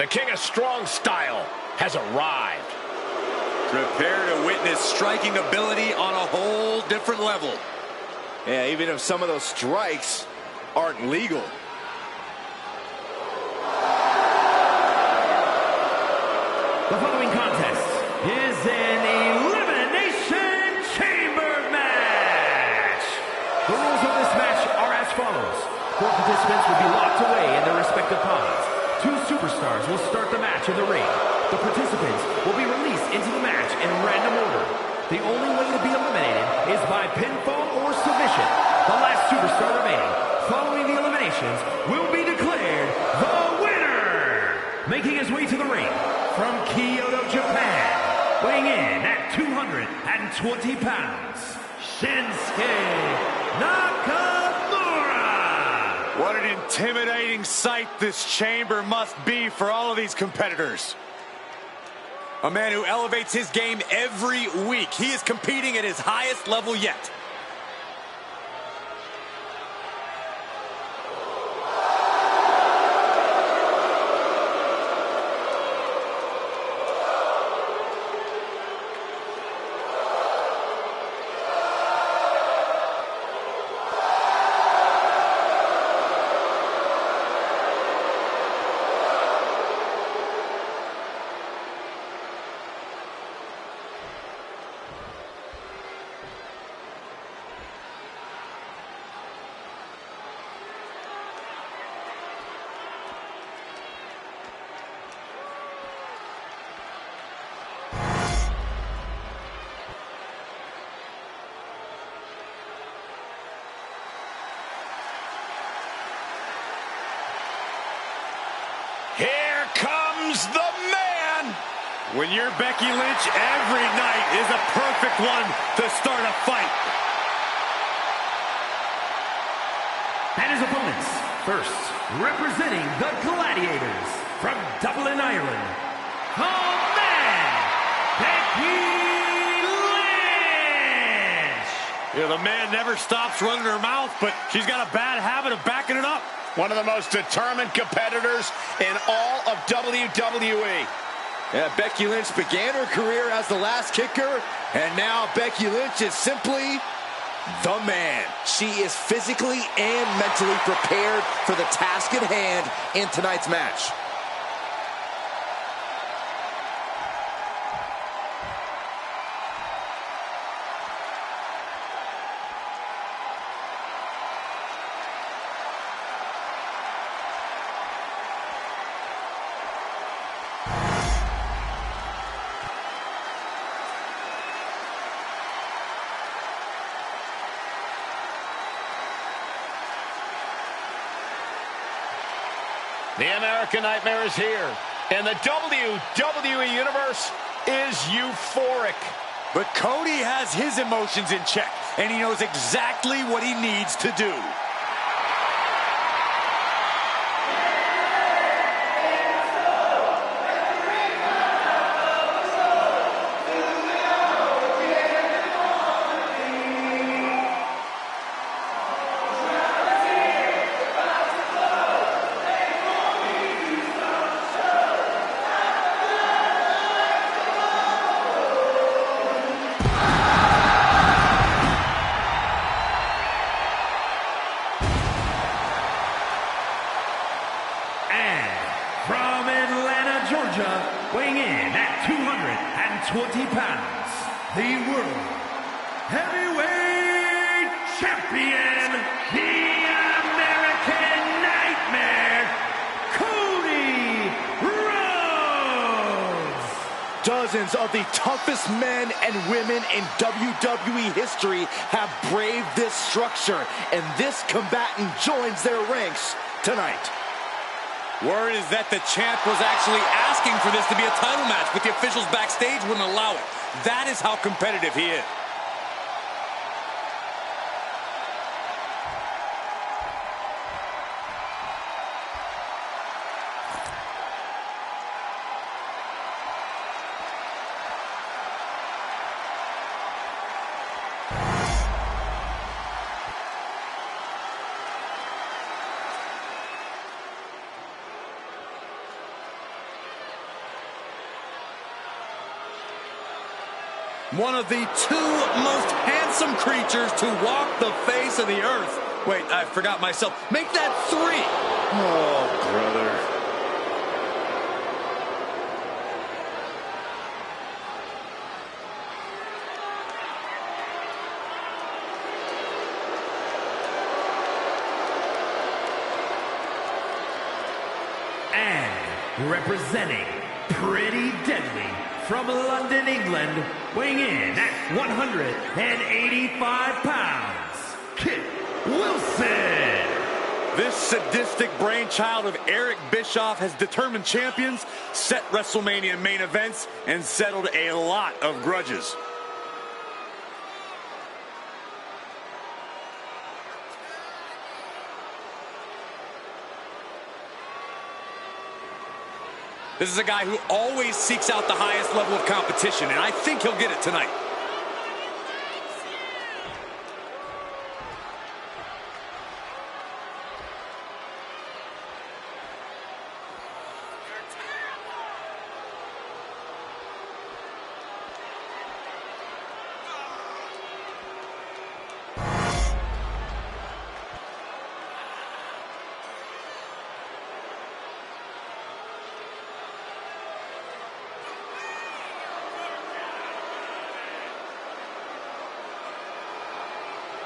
The King of Strong Style has arrived. Prepare to witness striking ability on a whole different level. Yeah, even if some of those strikes aren't legal. The following contest is an Elimination Chamber match. The rules of this match are as follows. 4 participants will be locked away in their respective pods. 2 superstars will start the match in the ring. The participants will be released into the match in random order. The only way to be eliminated is by pinfall or submission. The last superstar remaining following the eliminations will be declared the winner. Making his way to the ring from Kyoto, Japan, weighing in at 220 pounds, Shinsuke Nakamura. What an intimidating sight this chamber must be for all of these competitors. A man who elevates his game every week. He is competing at his highest level yet. Here comes the man! When you're Becky Lynch, every night is a perfect one to start a fight. And his opponents, first, representing the Gladiators from Dublin, Ireland, the man, Becky Lynch! Yeah, the man never stops running her mouth, but she's got a bad habit of backing it up. One of the most determined competitors in all of WWE. Yeah, Becky Lynch began her career as the last kicker, and now Becky Lynch is simply the man. She is physically and mentally prepared for the task at hand in tonight's match. The American Nightmare is here, and the WWE Universe is euphoric. But Cody has his emotions in check, and he knows exactly what he needs to do. Weighing in at 220 pounds, the World Heavyweight Champion, the American Nightmare, Cody Rhodes. Dozens of the toughest men and women in WWE history have braved this structure, and this combatant joins their ranks tonight. Word is that the champ was actually asking for this to be a title match, but the officials backstage wouldn't allow it. That is how competitive he is. One of the two most handsome creatures to walk the face of the earth. Wait, I forgot myself. Make that 3. Oh, brother. And representing Pretty Deadly from London, England, weighing in at 185 pounds, Kit Wilson. This sadistic brainchild of Eric Bischoff has determined champions, set WrestleMania main events, and settled a lot of grudges. This is a guy who always seeks out the highest level of competition, and I think he'll get it tonight.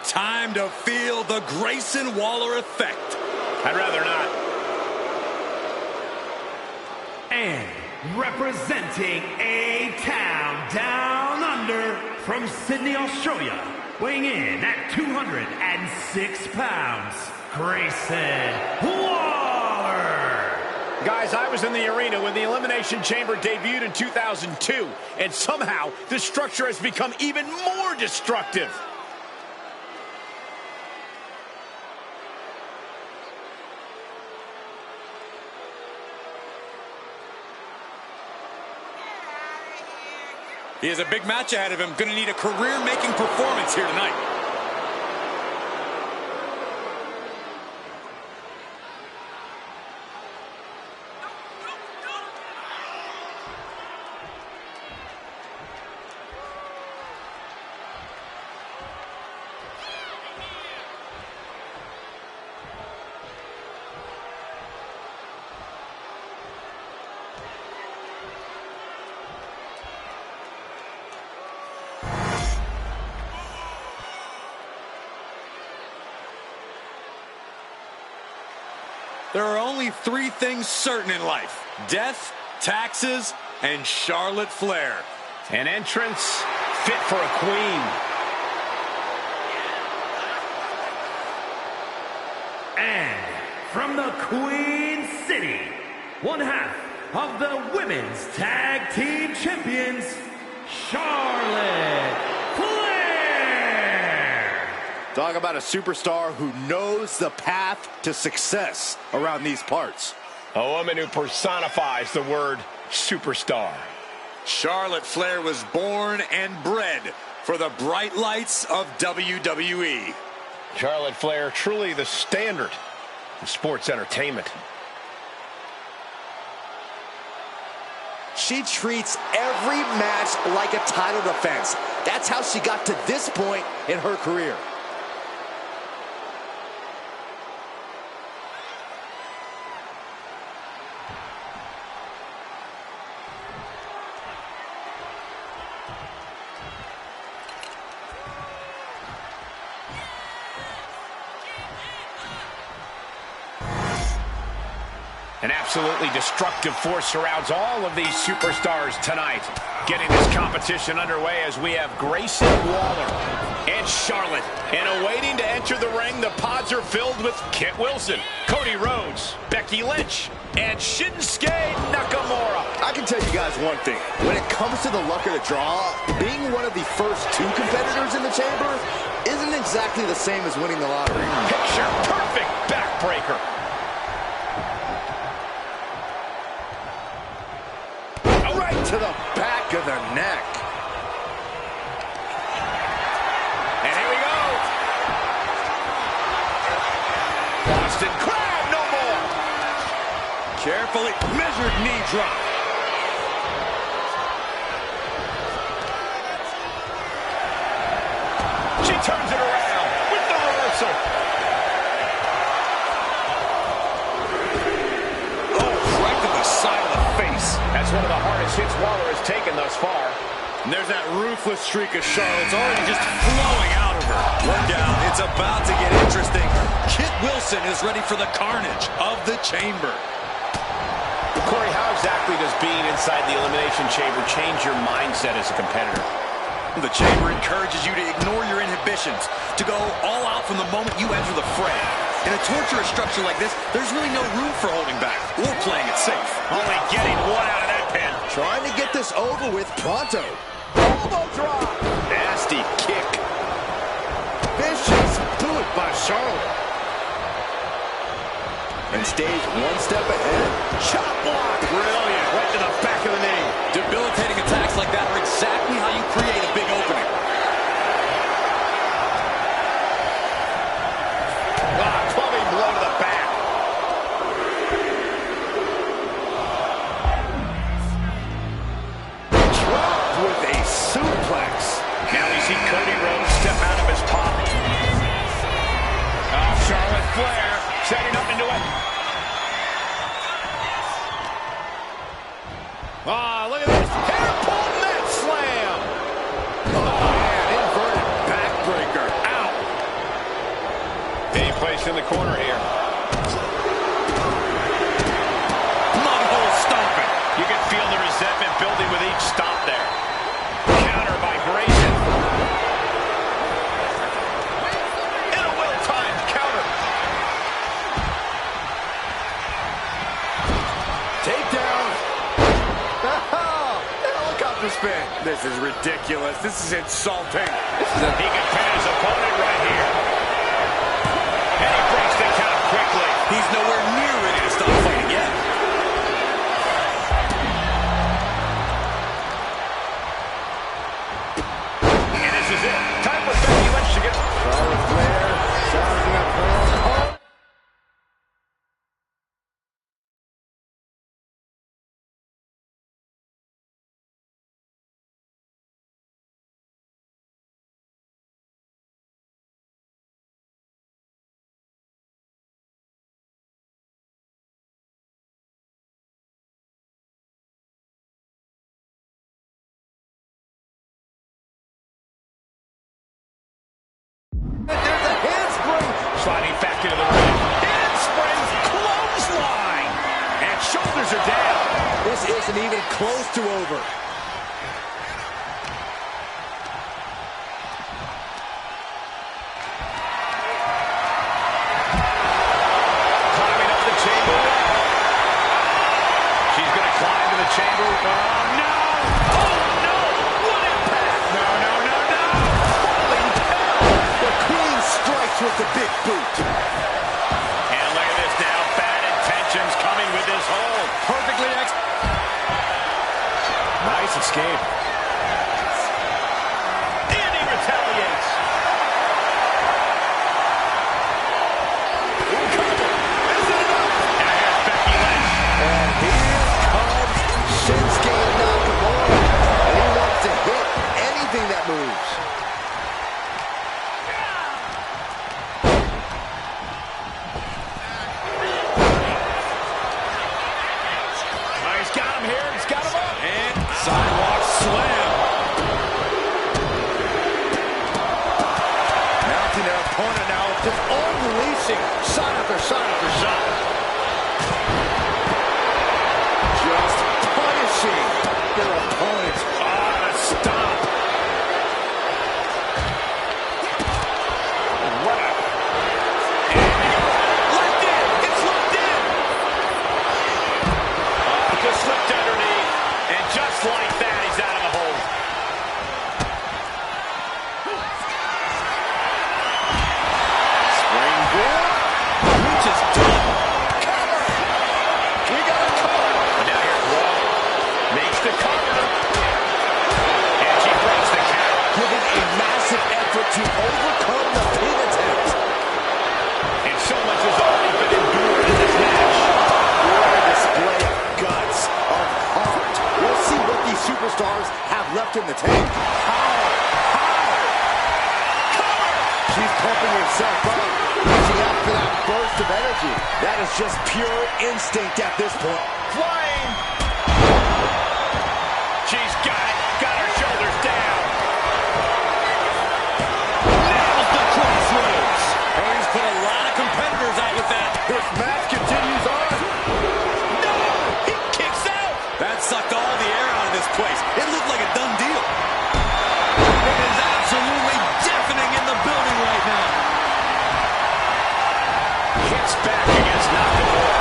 Time to feel the Grayson Waller effect. I'd rather not. And representing A-Town Down Under from Sydney, Australia, weighing in at 206 pounds, Grayson Waller. Guys, I was in the arena when the Elimination Chamber debuted in 2002, and somehow the structure has become even more destructive. He has a big match ahead of him. Going to need a career-making performance here tonight. There are only 3 things certain in life: death, taxes, and Charlotte Flair. An entrance fit for a queen. And from the Queen City, one half of the Women's Tag Team Champions, Charlotte Flair. Talk about a superstar who knows the path to success around these parts. A woman who personifies the word superstar. Charlotte Flair was born and bred for the bright lights of WWE. Charlotte Flair, truly the standard in sports entertainment. She treats every match like a title defense. That's how she got to this point in her career. An absolutely destructive force surrounds all of these superstars tonight. Getting this competition underway as we have Grayson Waller and Charlotte. And awaiting to enter the ring, the pods are filled with Kit Wilson, Cody Rhodes, Becky Lynch, and Shinsuke Nakamura. I can tell you guys one thing. When it comes to the luck of the draw, being one of the first 2 competitors in the chamber isn't exactly the same as winning the lottery. Picture perfect backbreaker. Right to the back of the neck. And here we go. Boston Crab, no more. Carefully measured knee drop. She turns it around with the reversal. Oh, right to the side of the face. That's one of the hardest hits Waller has taken thus far. And there's that ruthless streak of Charlotte's already just flowing out of her. Look out, it's about to get interesting. Kit Wilson is ready for the carnage of the chamber. Corey, how exactly does being inside the Elimination Chamber change your mindset as a competitor? The chamber encourages you to ignore your inhibitions, to go all out from the moment you enter the fray. In a torturous structure like this, there's really no room for holding back or playing it safe. Only getting one out of that pin. Trying to get this over with pronto. Elbow drop. Nasty kick. Vicious boot by Charlotte. And stays one step ahead. Chop block. Brilliant. Right to the back of the knee. Debilitating attacks like that are exactly how you create a big opening. Clubbing blow to the back. Dropped with a suplex. Now we see Cody Rhodes step out of his pocket. Oh, Charlotte Flair setting up into it. Ah, look at this. Hair pull net slam. Oh, man, inverted backbreaker. Ow. Any place in the corner here. Mudhole stomping. You can feel the resentment building with each stomp there. Counter by Grayson. And a well-timed counter. Takedown. Helicopter spin. This is ridiculous. This is insulting. He can pin his opponent right here. And he breaks the count quickly. He's nowhere near ready to stop fighting yet. And this is it. Time for Becky Lynch to get... Charlotte Flair sizing up her own opponent. There's a handspring. Sliding back into the ring. Handsprings, clothesline. And shoulders are down. This isn't even close to over. Climbing up the chamber. She's going to climb to the chamber. Oh, no. Oh, no. What impact. No, no, no, no. Holy cow. The Queen strikes with the big boot. And look at this now. Bad intentions coming with this hold. Perfectly Nice escape. And he retaliates. Ooh, cover. Is it enough? And here's Becky Lynch. And here comes Shinsuke Nakamura. And he wants to hit anything that moves. Oh, he's got him here. He's got him up. And sidewalk slam. Mounting their opponent now, just unleashing shot after shot after shot. Just punishing their opponents. Ah, stop. What a... Locked in. It's locked in. Just slipped underneath. And just like that, he's out of the hole. Springboard. Reach is done. Cover! We got a cover! And now here's Waller. Makes the cover. And she breaks the count. Giving a massive effort to overcome the pin attempt. And so much has already been endured in this match. What a display of guts, of heart. We'll see what these superstars have left in the tank. How? Cover! pumping yourself up, reaching out for that burst of energy. That is just pure instinct at this point. Flying. She's got it. Got her shoulders down. Nails the crossroads. Oh, he's put a lot of competitors out with that. This match continues on. No! He kicks out. That sucked all the air out of this place. It looked like a done deal. It is absolutely deafening in the building right now. Hits back against Nakamura.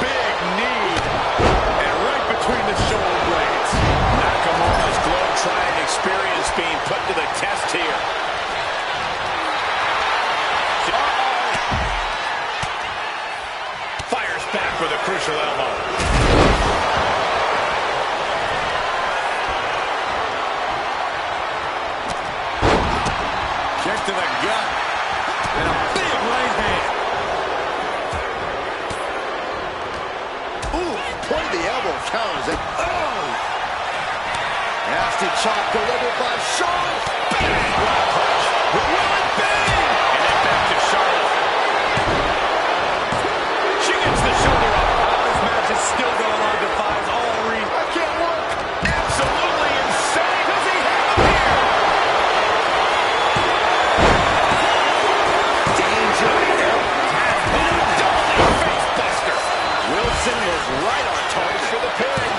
Big knee. And right between the shoulder blades. Nakamura's globe-trotting experience being put to the test here. Fires back with a crucial elbow. Kick to the gut. And a big right hand. Ooh, point of the elbow counters it. Oh! Nasty chop delivered by Charlotte. Bang! Wow, punch. Will it be? And then back to Charlotte. She gets the shoulder up. This match is still going on. Defies all reason. I can't work. Absolutely insane. Does he have him here? Danger. Double face buster. Wilson was right on target for the pin.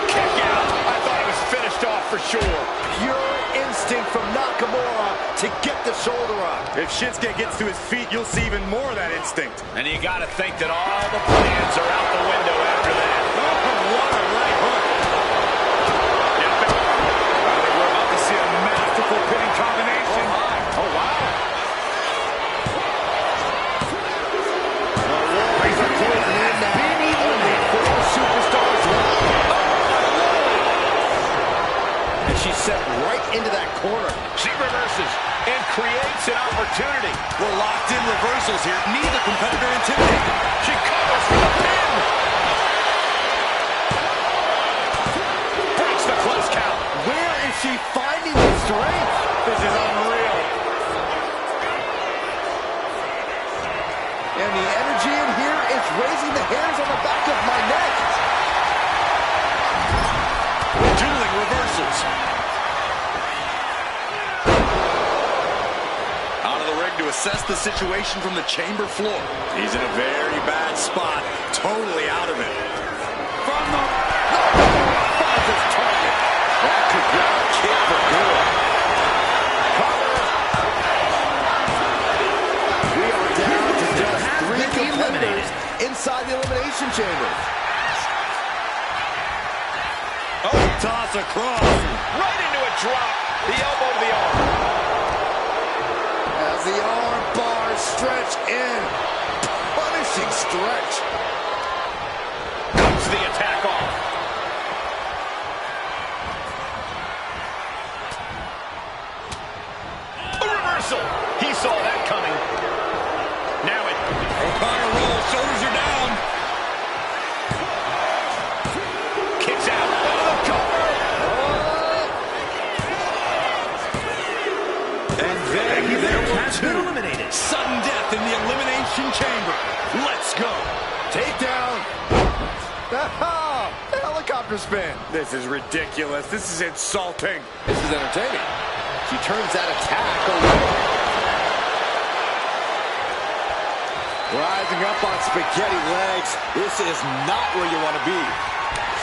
Kick out. I thought it was finished off for sure. Pure instinct from Nakamura to get the shoulder up. If Shinsuke gets to his feet, you'll see even more of that instinct. And you got to think that all the plans are out the window after that. What a right hook. I think we're about to see a masterful pinning combination. Oh, wow. The Warriors are closing in now. Only 4 superstars left. And she's set right into that corner. She reverses and creates an opportunity. We're locked in reversals here. Neither competitor intimidated. She covers for the pin. Breaks the close count. Where is she finding the strength? This is unreal. And the energy in here is raising the hairs on the back of my neck. Dueling reversals. Out of the ring to assess the situation from the chamber floor. He's in a very bad spot. Totally out of it. From the... Finds his target. That could grab a kick for good. Cover. We are down to just 3 competitors inside the Elimination Chamber. Oh, toss across. Right into a drop. The elbow to the arm. As the arm bars stretch in. Punishing stretch. Cuts the attack off. A reversal. He saw that coming. Now it. O'Connor rolls. Shoulders are down. Kicks out. Into the cover. And then there were Has been 2. eliminated. Sudden death in the Elimination Chamber. Let's go. Takedown. The helicopter spin. This is ridiculous. This is insulting. This is entertaining. She turns that attack away. Rising up on spaghetti legs. This is not where you want to be.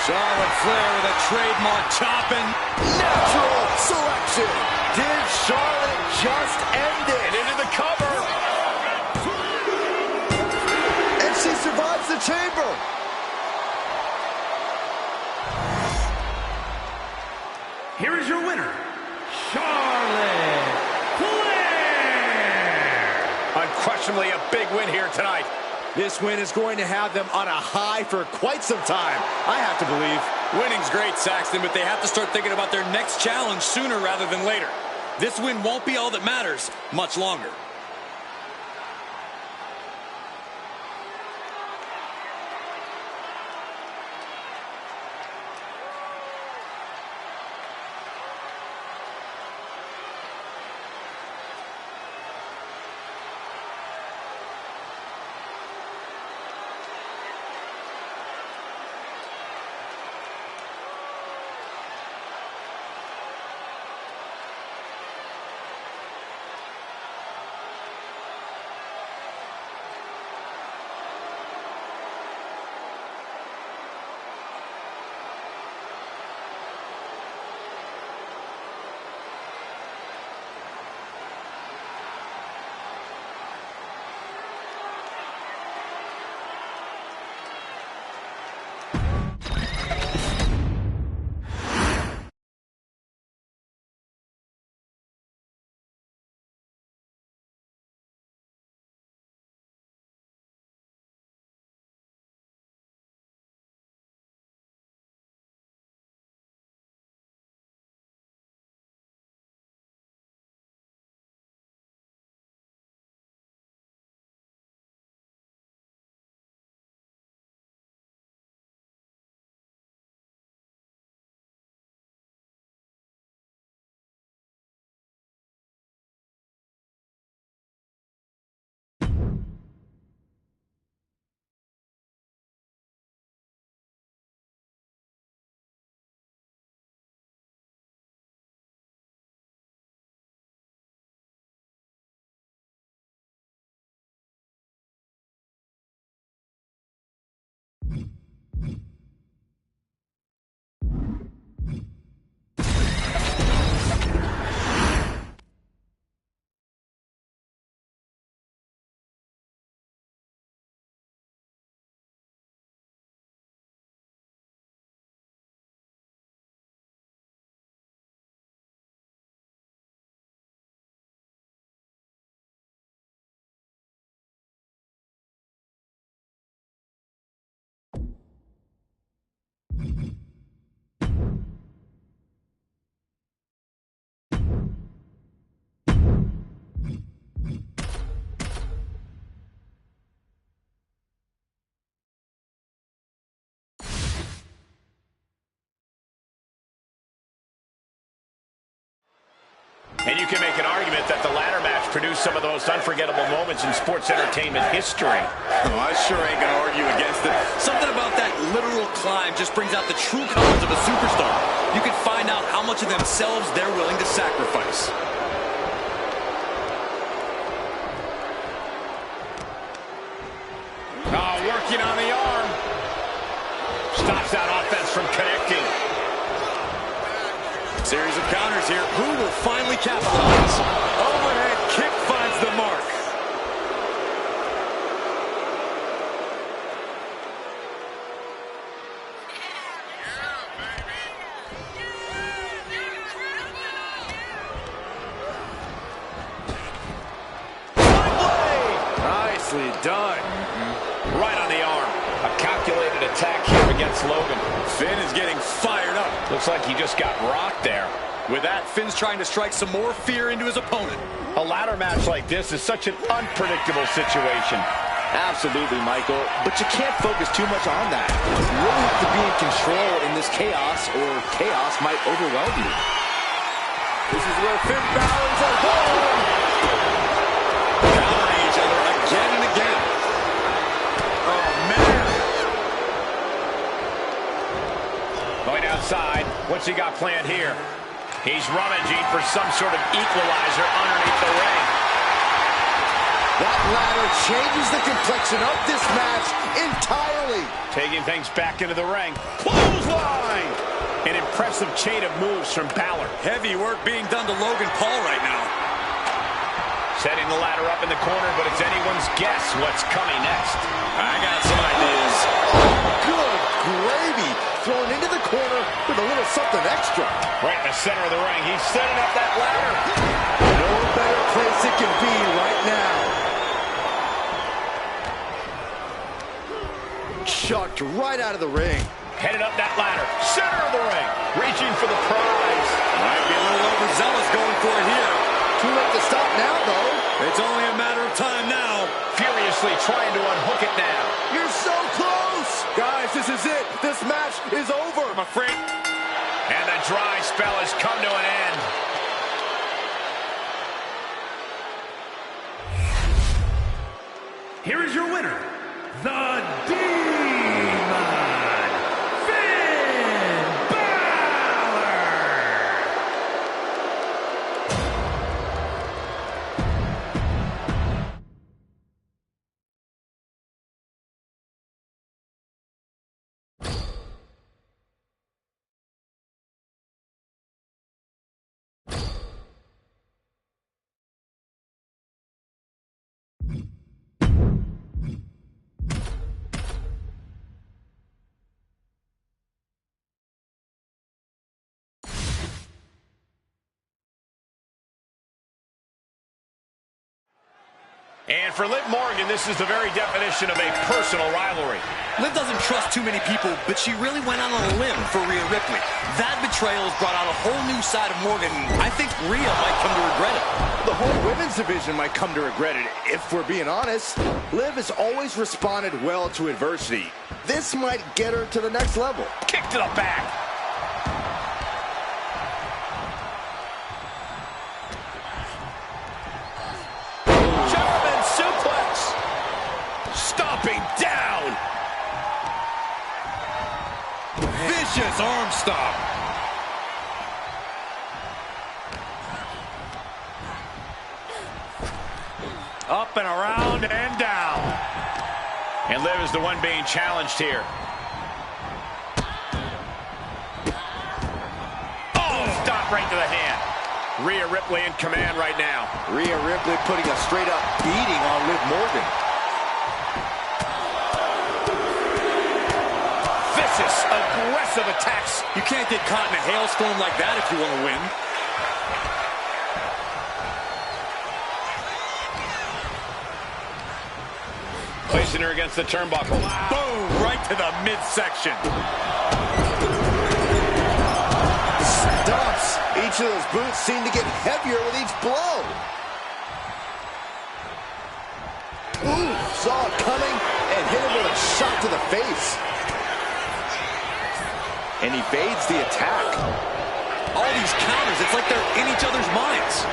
Charlotte Flair with a trademark chopping. Natural selection. Did Charlotte just end it? And into the cover. And she survives the chamber. Here is your winner, Charlotte Flair. Unquestionably a big win here tonight. This win is going to have them on a high for quite some time, I have to believe. Winning's great, Saxton, but they have to start thinking about their next challenge sooner rather than later. This win won't be all that matters much longer. And you can make an argument that the ladder match produced some of the most unforgettable moments in sports entertainment history. Oh, I sure ain't gonna argue against it. Something about that literal climb just brings out the true colors of a superstar. You can find out how much of themselves they're willing to sacrifice. Oh, working on the arm. Stops that offense from connecting. Series of counters here. Who will finally capitalize? Overhead kick finds the mark. Nicely done. Right on the arm. A calculated attack here against Logan. Finn is getting fired up. Looks like he just got rocked there. With that, Finn's trying to strike some more fear into his opponent. A ladder match like this is such an unpredictable situation. Absolutely, Michael, but you can't focus too much on that. You really have to be in control in this chaos, or chaos might overwhelm you. This is where Finn Balor's at home. Countering each other again and again. Oh, man. Going outside. What's he got planned here? He's rummaging for some sort of equalizer underneath the ring. That ladder changes the complexion of this match entirely. Taking things back into the ring. Clothesline! An impressive chain of moves from Balor. Heavy work being done to Logan Paul right now. Setting the ladder up in the corner, but it's anyone's guess what's coming next. I got some ideas. Good gravy. Thrown into the corner with a little something extra. Right in the center of the ring. He's setting up that ladder. No better place it can be right now. Chucked right out of the ring. Headed up that ladder. Center of the ring. Reaching for the prize. Might be a little overzealous going for it here. Too late to stop now, though. It's only a matter of time now. Furiously trying to unhook it now. You're so close. Guys, this is it. This match is over. I'm afraid. And the dry spell has come to an end. Here is your winner, the Demon, Finn Balor! And for Liv Morgan, this is the very definition of a personal rivalry. Liv doesn't trust too many people, but she really went out on a limb for Rhea Ripley. That betrayal has brought out a whole new side of Morgan. I think Rhea might come to regret it. The whole women's division might come to regret it, if we're being honest. Liv has always responded well to adversity. This might get her to the next level. Kick to the back. German suplex. Stomping down. Vicious arm stomp. Up and around and down. And Liv is the one being challenged here. Oh, stop right to the hand. Rhea Ripley in command right now. Rhea Ripley putting a straight-up beating on Liv Morgan. Vicious, aggressive attacks. You can't get caught in a hailstorm like that if you want to win. Placing her against the turnbuckle. Boom, right to the midsection. Stomps. Each of those boots seem to get heavier with each blow. Ooh, saw it coming and hit him with a shot to the face. And evades the attack. All these counters, it's like they're in each other's minds.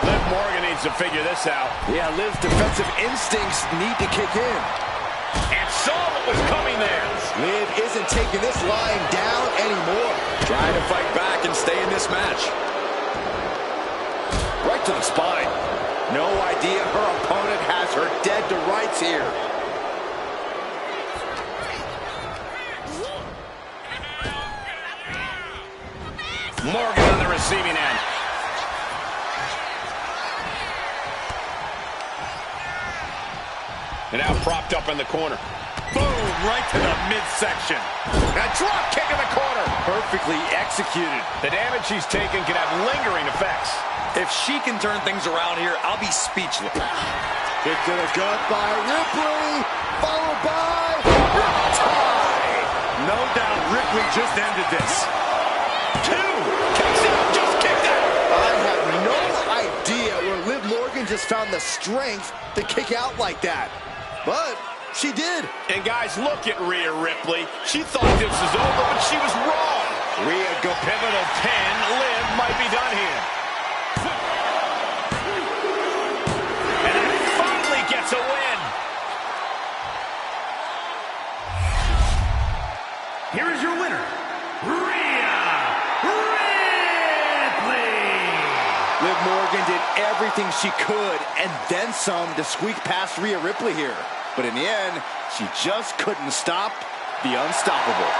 Liv Morgan needs to figure this out. Yeah, Liv's defensive instincts need to kick in. And saw what was coming there. Liv isn't taking this lying down anymore. Trying to fight back and stay in this match. Right to the spine. No idea her opponent has her dead to rights here. Morgan on the receiving end. And now propped up in the corner. Boom, right to the midsection. A drop kick in the corner. Perfectly executed. The damage she's taken can have lingering effects. If she can turn things around here, I'll be speechless. Kick to the gut by Ripley, followed by Riptide. No doubt Ripley just ended this. Two. Kicks out. Just kicked out. I have no idea where Liv Morgan just found the strength to kick out like that. But she did. And guys, look at Rhea Ripley. She thought this was over, but she was wrong. Rhea go pivotal pin. Liv might be done here. And that finally gets a win. Here is your winner, Rhea Ripley. Liv Morgan did everything she could and then some to squeak past Rhea Ripley here. But in the end, she just couldn't stop the unstoppable.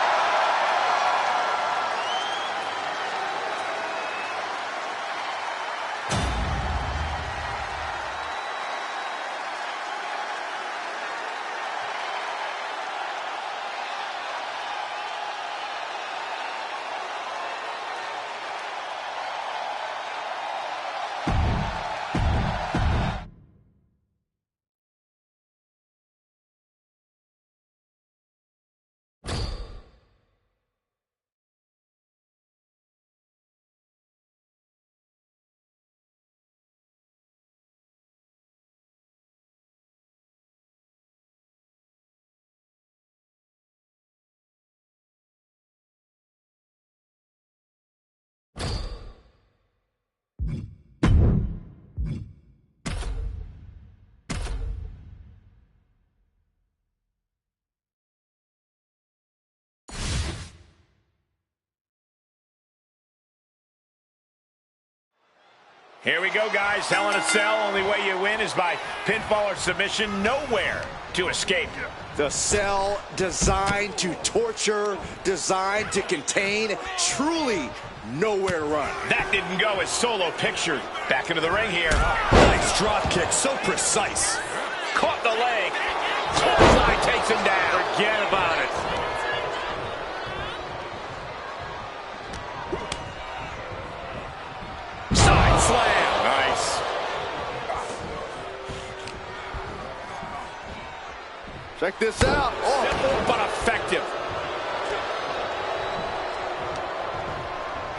Here we go, guys. Hell in a Cell. Only way you win is by pinfall or submission. Nowhere to escape. The cell designed to torture, designed to contain, truly nowhere to run. That didn't go as Solo pictured. Back into the ring here. Nice drop kick, so precise. Caught the leg. Clothesline takes him down. Forget about it. Side slam. Nice. Check this out. Oh, Simple but effective.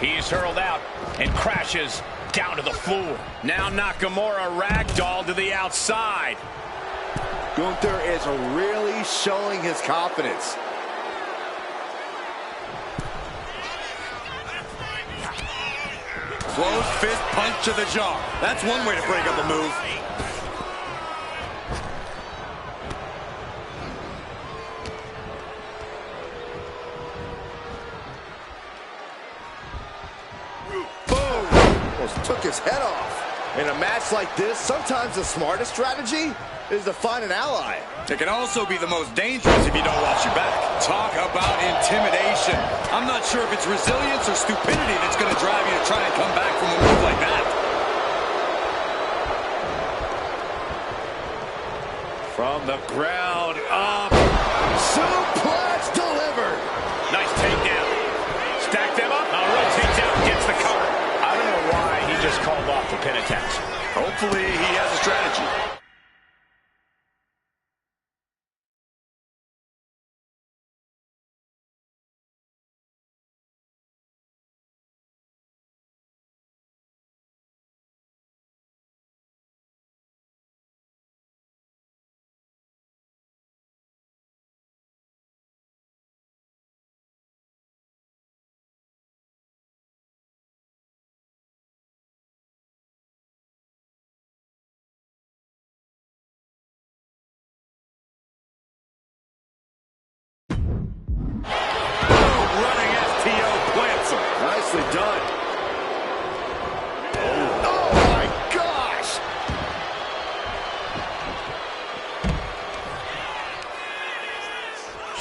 He's hurled out and crashes down to the floor. Now Nakamura ragdoll to the outside. Gunther is really showing his confidence. Closed fist punch to the jaw. That's one way to break up a move. Boom! Almost took his head off. In a match like this, sometimes the smartest strategy is to find an ally. It can also be the most dangerous if you don't watch your back. Talk about intimidation. I'm not sure if it's resilience or stupidity that's going to drive you to try and come back from a move like that. From the ground up. Suplex delivered. Nice takedown. Stack them up. Rotates out, gets the cover. I don't know why he just called off the pin attempts. Hopefully he has a strategy.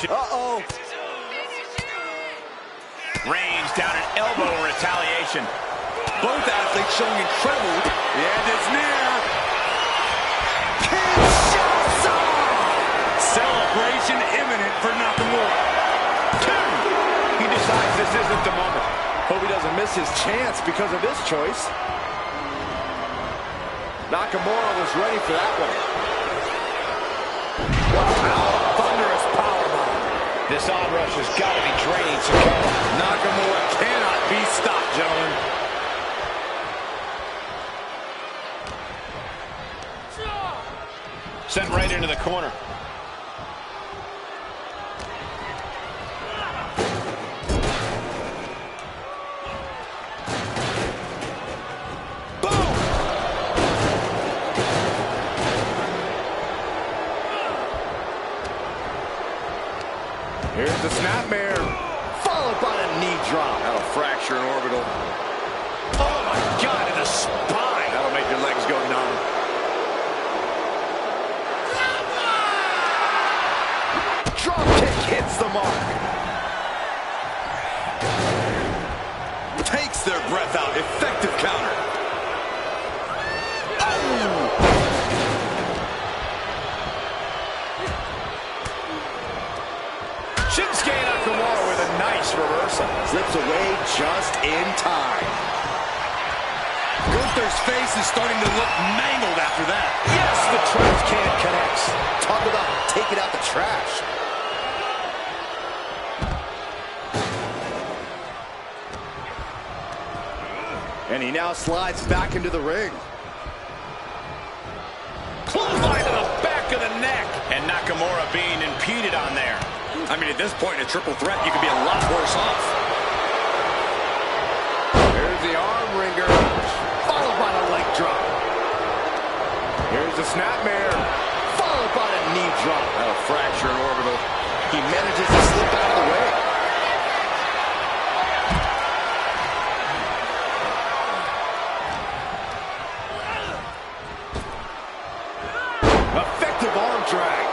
Uh-oh. Reigns down an elbow in retaliation. Both athletes showing incredible. The end is near. Kinshasa! Celebration imminent for Nakamura. He decides this isn't the moment. Hope he doesn't miss his chance because of this choice. Nakamura was ready for that one. Wow, thunderous powerbomb. This onrush has got to be draining Sakura. Nakamura cannot be stopped, gentlemen. Sent right into the corner. Here's the snapmare, followed by a knee drop. That'll fracture an orbital. Oh my God, in the spine. That'll make your legs go numb. Drop kick hits the mark. Takes their breath out. Effective counter. Shinsuke Nakamura with a nice reversal. Slips away just in time. Gunther's face is starting to look mangled after that. Yes, the trash can connects. Talk about taking out the trash. And he now slides back into the ring. Clothesline to the back of the neck. And Nakamura being impeded on there. I mean, at this point, in a triple threat, you could be a lot worse off. Here's the arm wringer, followed by the leg drop. Here's the snapmare, followed by a knee drop. That'll fracture an orbital. He manages to slip out of the way. Effective arm drag.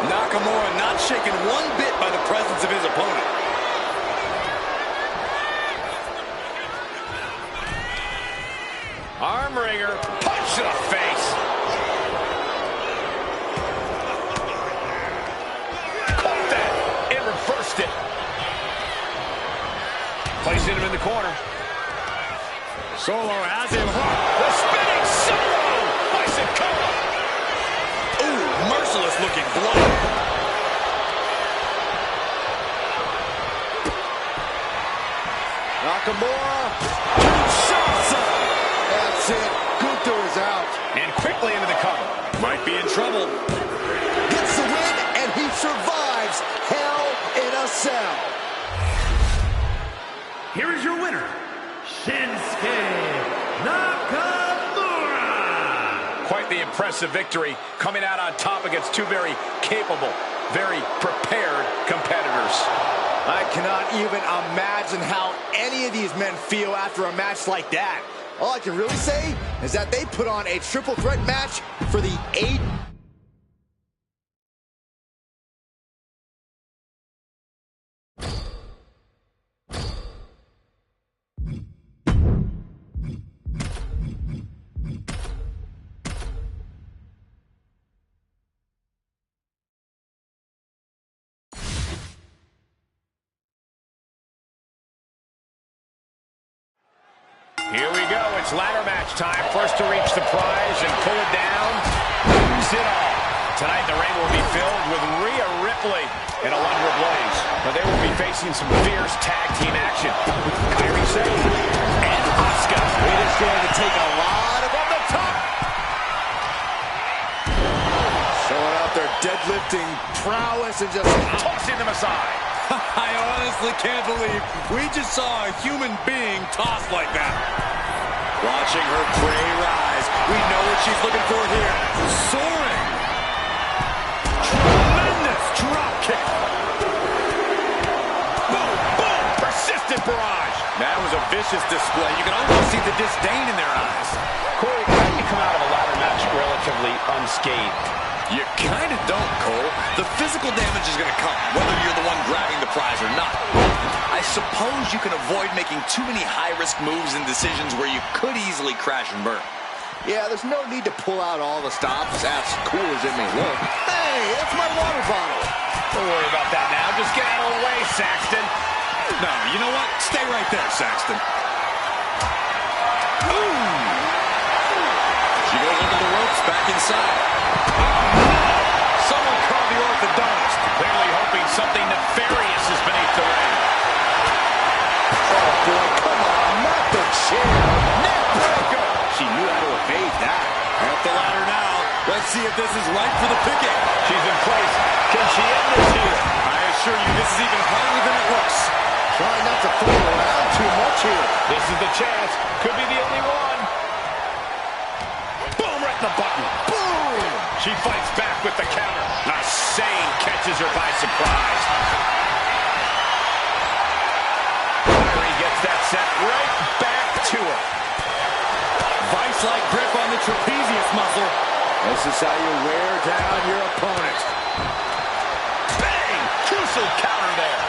Nakamura not shaken one bit by the presence of his opponent. Arm wringer, punch to the face. Caught that and reversed it. Placing him in the corner. Solo has him hooked. The spinning solo by Sakura. Ooh, merciless looking blow. Nakamura, Kinshasa. That's it. Gunther is out. And quickly into the cover. Might be in trouble. Gets the win, and he survives Hell in a Cell. Here is your winner, Shinsuke Nakamura. Quite the impressive victory, coming out on top against two very capable, very prepared competitors. I cannot even imagine how any of these men feel after a match like that. All I can really say is that they put on a triple threat match for the 8. Here we go. It's ladder match time. First to reach the prize and pull it down. Lose it all. Tonight the ring will be filled with Rhea Ripley and Alundra Blaze. Now they will be facing some fierce tag team action with Kairi Sane and Asuka. It is going to take a lot of on the top. Showing out their deadlifting prowess and just Tossing them aside. I honestly can't believe we just saw a human being tossed like that. Watching her prey rise. We know what she's looking for here. Soaring. Tremendous drop kick. Boom, boom. Persistent barrage. That was a vicious display. You can almost see the disdain in their eyes. Corey, how do you come out of a ladder match relatively unscathed? You kind of don't, Cole. The physical damage is going to come, whether you're the one grabbing the prize or not. I suppose you can avoid making too many high-risk moves and decisions where you could easily crash and burn. Yeah, there's no need to pull out all the stops, as cool as it may look. Hey, that's my water bottle. Don't worry about that now. Just get out of the way, Saxton. No, you know what? Stay right there, Saxton. Ooh! She goes under the ropes, back inside. Someone called the orthodontist. Clearly hoping something nefarious is beneath the ring. Oh, boy, come on, not the chair. Neck breaker. She knew how to evade that. Up the ladder now. Let's see if this is right for the picking. She's in place. Can she end this here? I assure you, this is even harder than it looks. Try not to fool around too much here. This is the chance. Could be the only one. Boom, right in the button. Boom! She fights back with the counter. Sane catches her by surprise. Kyrie gets that set right back to her. Vice-like grip on the trapezius muscle. This is how you wear down your opponent. Bang! Crucial counter there.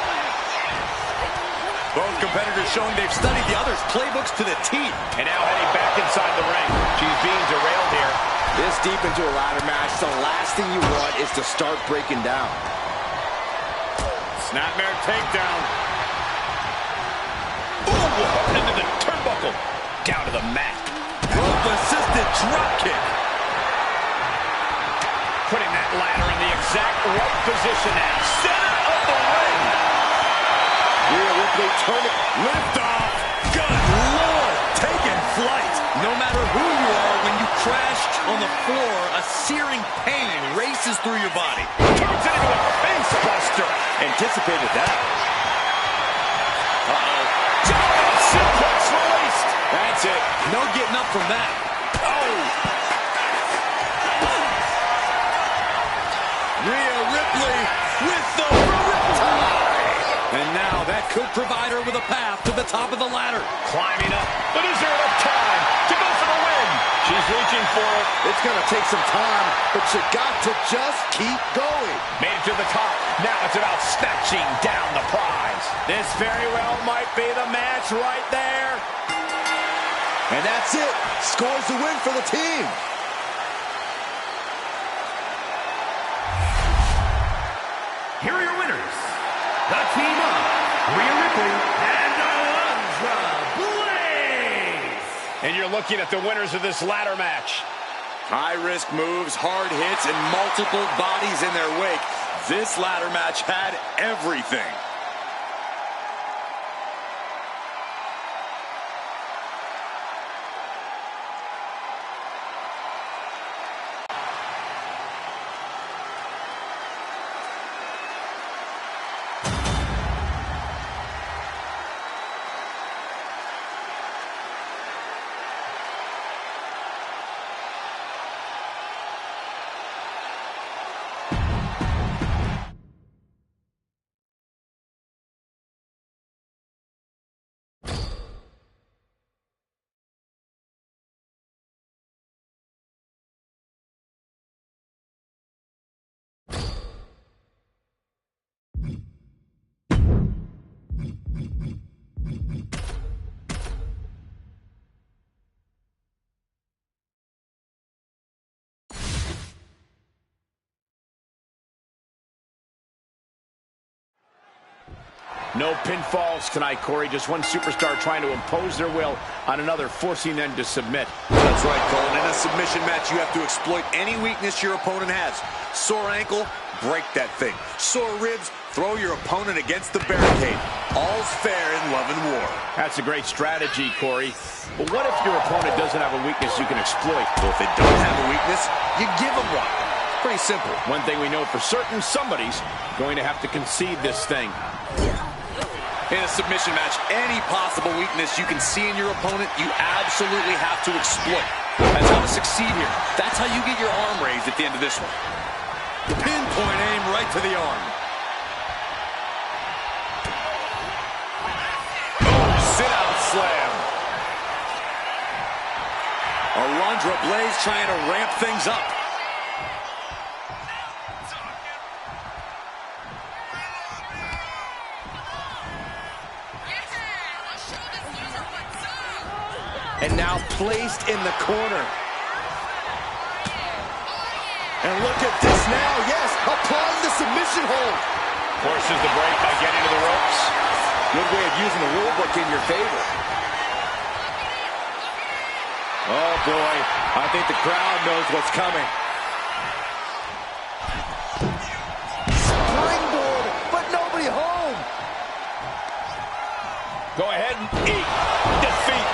Both competitors showing they've studied the other's playbooks to the teeth. And now heading back inside the ring. She's being derailed here. This deep into a ladder match, the last thing you want is to start breaking down. Snapmare takedown. Boom! Into the turnbuckle. Down to the mat. Rope-assisted drop kick. Putting that ladder in the exact right position now. Center of the ring. Rhea Ripley turning. Lift off. Good Lord. Taking flight. No matter who you are, when you crash on the floor, a searing pain races through your body. Turns it into a face buster. Anticipated that. Uh-oh. Giant suplex released. That's it. No getting up from that. Oh. Rhea Ripley with the riptide. And now that could provide her with a path to the top of the ladder. Climbing up. But is there enough time to go for the win? She's reaching for it. It's going to take some time, but you got to just keep going. Made it to the top. Now it's about snatching down the prize. This very well might be the match right there. And that's it. Scores the win for the team. Here are your winners. The team of Rhea Ripley and Alundra Blaze. And you're looking at the winners of this ladder match. High-risk moves, hard hits, and multiple bodies in their wake. This ladder match had everything. No pinfalls tonight, Corey. Just one superstar trying to impose their will on another, forcing them to submit. That's right, Cole. In a submission match, you have to exploit any weakness your opponent has. Sore ankle, break that thing. Sore ribs, throw your opponent against the barricade. All's fair in love and war. That's a great strategy, Corey. But what if your opponent doesn't have a weakness you can exploit? Well, if they don't have a weakness, you give them one. Pretty simple. One thing we know for certain, somebody's going to have to concede this thing. In a submission match, any possible weakness you can see in your opponent, you absolutely have to exploit. That's how to succeed here. That's how you get your arm raised at the end of this one. Pinpoint aim right to the arm. Oh, sit-out slam. Alundra Blaze trying to ramp things up. and now placed in the corner. And look at this now, yes, applying the submission hold. Forces the break by getting to the ropes. Good way of using the rule book in your favor. Oh boy, I think the crowd knows what's coming. Springboard, but nobody home. Go ahead and eat defeat.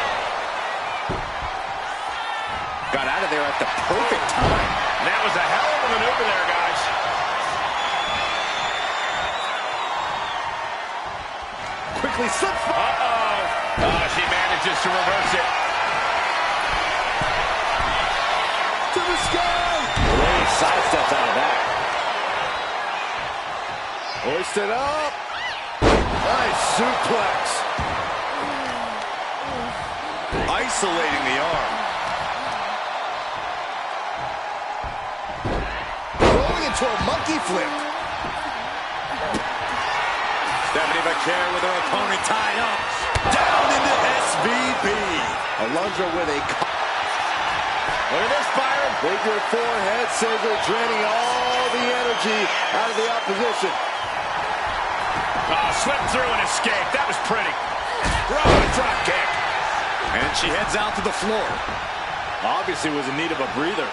Got out of there at the perfect time. That was a hell of a maneuver there, guys. Quickly slips. Uh-oh. Oh, she manages to reverse it. To the sky. Ray sidesteps out of that. Hoisted up. Nice suplex. Isolating the arm. Rolling into a monkey flip. Stephanie Vaquer with her opponent tied up. Down into SVP. Alundra with a... Look at this, Byron. Figure four head scissor, draining all the energy out of the opposition. Oh, slipped through and escaped. That was pretty. Rolling drop kick. And she heads out to the floor. Obviously was in need of a breather.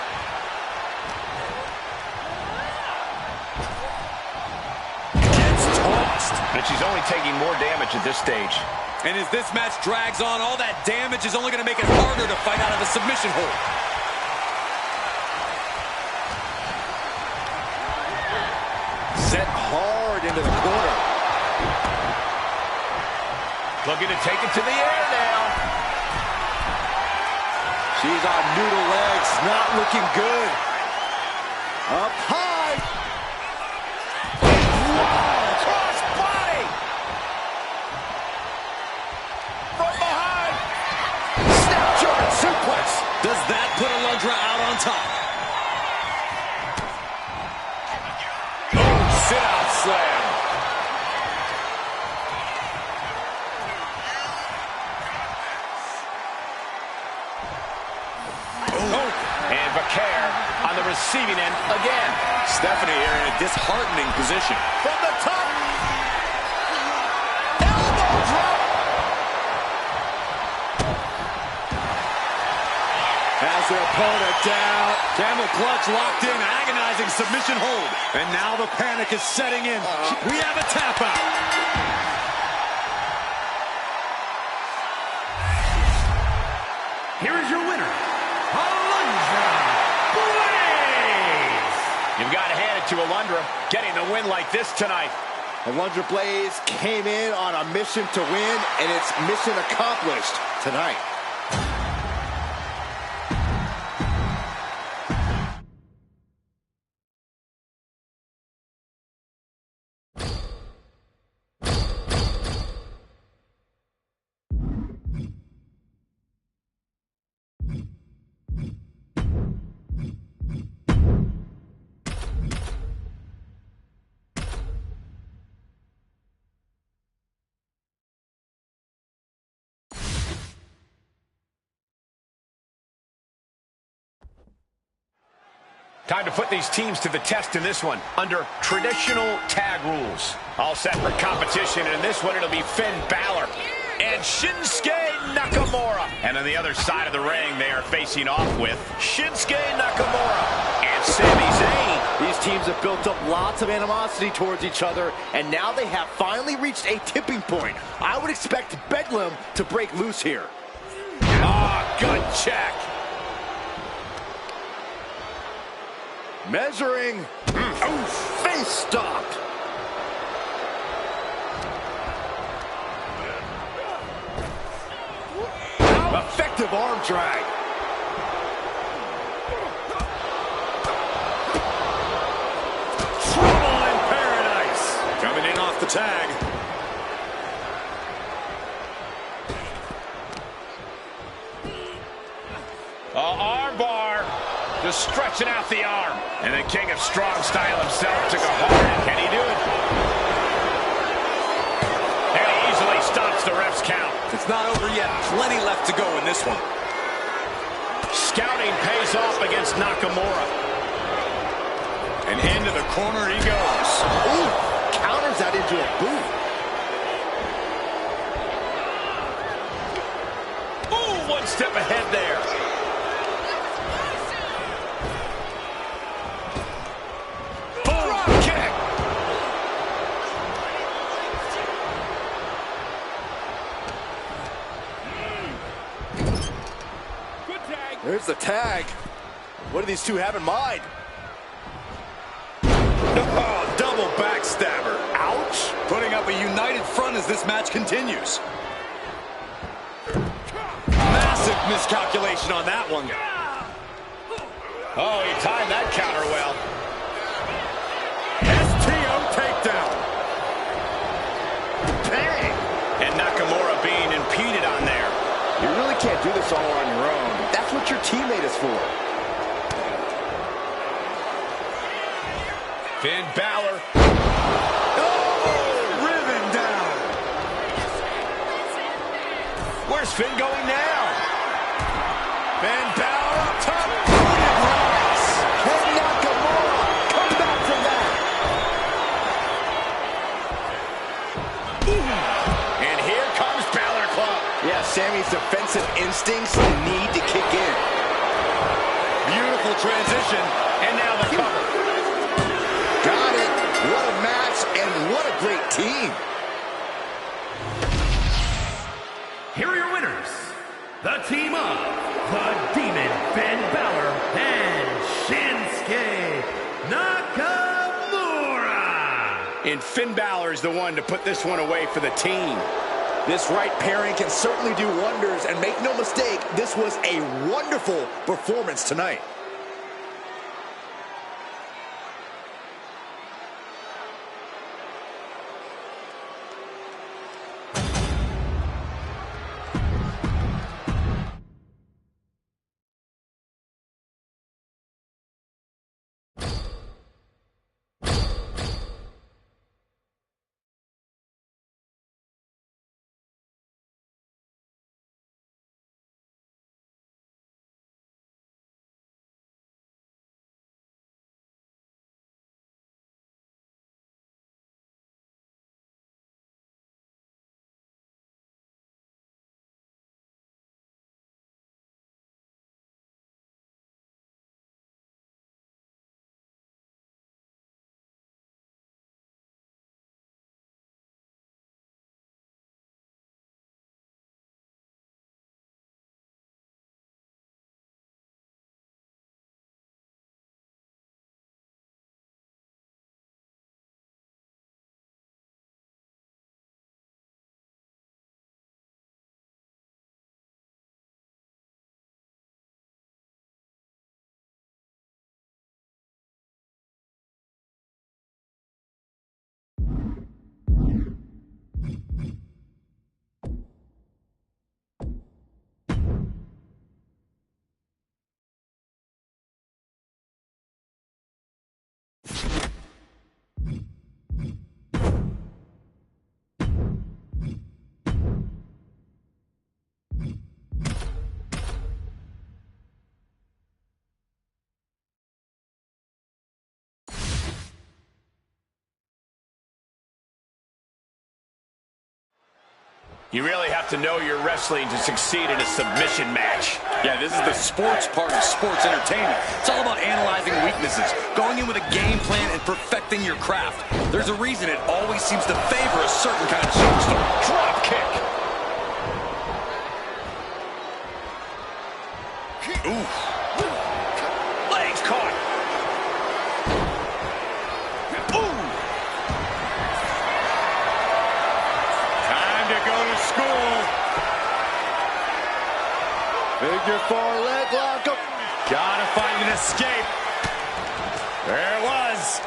Gets tossed. And she's only taking more damage at this stage. And as this match drags on, all that damage is only going to make it harder to fight out of the submission hold. Set hard into the corner. Looking to take it to the air now. She's on noodle legs, not looking good. Up high. Cross body. From behind. Snap German suplex. Does that put Alundra out on top? Sit-out slam. And Vaquer on the receiving end again. Stephanie here in a disheartening position. From the top. Elbow drop. Has her opponent down. Camel clutch locked in, agonizing submission hold. And now the panic is setting in. We have a tap out. Here is your winner, Alundra Blaze. You've got to hand it to Alundra, getting a win like this tonight. Alundra Blaze came in on a mission to win, and it's mission accomplished tonight. Time to put these teams to the test in this one under traditional tag rules. All set for competition, and in this one it'll be Finn Balor and Shinsuke Nakamura. And on the other side of the ring, they are facing off with Shinsuke Nakamura and Sami Zayn. These teams have built up lots of animosity towards each other, and now they have finally reached a tipping point. I would expect Bedlam to break loose here. Ah, good check. Measuring. Face stopped. Effective arm drag. Trouble in paradise. Coming in off the tag. Arm bar. Just stretching out the arm. And the king of strong style himself took a hard. Can he do it? And he easily stops the ref's count. It's not over yet. Plenty left to go in this one. scouting pays off against Nakamura. And into the corner he goes. Ooh, counters that into a boot. Ooh, one step ahead there. Drop kick. Good tag. There's the tag. What do these two have in mind? Oh, double backstabber. Ouch. Putting up a united front as this match continues. Massive miscalculation on that one. Oh, he timed that counter well. STO takedown. Bang! And Nakamura being impeded on there. You really can't do this all on your own. That's what your teammate is for. Finn Balor. Oh, driven down. Where's Finn going now? Finn Balor up top. Can Nakamura come back from that? And here comes Balor Club. Yeah, Sammy's defensive instincts need to kick in. Beautiful transition. And now the cover. Got it. What a match and what a great team. Here are your winners, the team of The Demon, Finn Balor, and Shinsuke Nakamura. And Finn Balor is the one to put this one away for the team. This right pairing can certainly do wonders, and make no mistake, this was a wonderful performance tonight. You really have to know your wrestling to succeed in a submission match. Yeah, this is the sports part of sports entertainment. It's all about analyzing weaknesses, going in with a game plan, and perfecting your craft. There's a reason it always seems to favor a certain kind of superstar. Drop kick. Ooh. Legs caught. Ooh. Time to go to school. Figure four leg lock up. Gotta find an escape. There it was.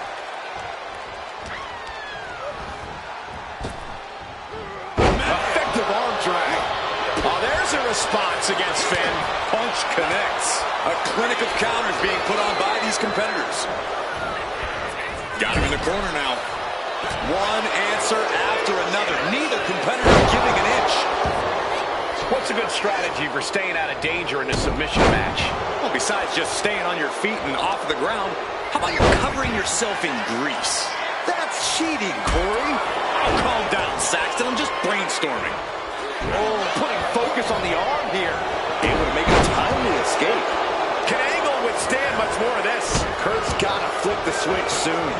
Effective arm drag. Oh, there's a response against Finn. Punch connects. A clinic of counters being put on by these competitors. Got him in the corner now. One answer after another. Neither competitor giving an inch. What's a good strategy for staying out of danger in a submission match? Well, besides just staying on your feet and off the ground, how about you covering yourself in grease? That's cheating, Corey. Oh, calm down, Saxton. I'm just brainstorming. Oh, putting focus on the arm here. Able to make a timely escape. Can Angle withstand much more of this? Kurt's got to flip the switch soon.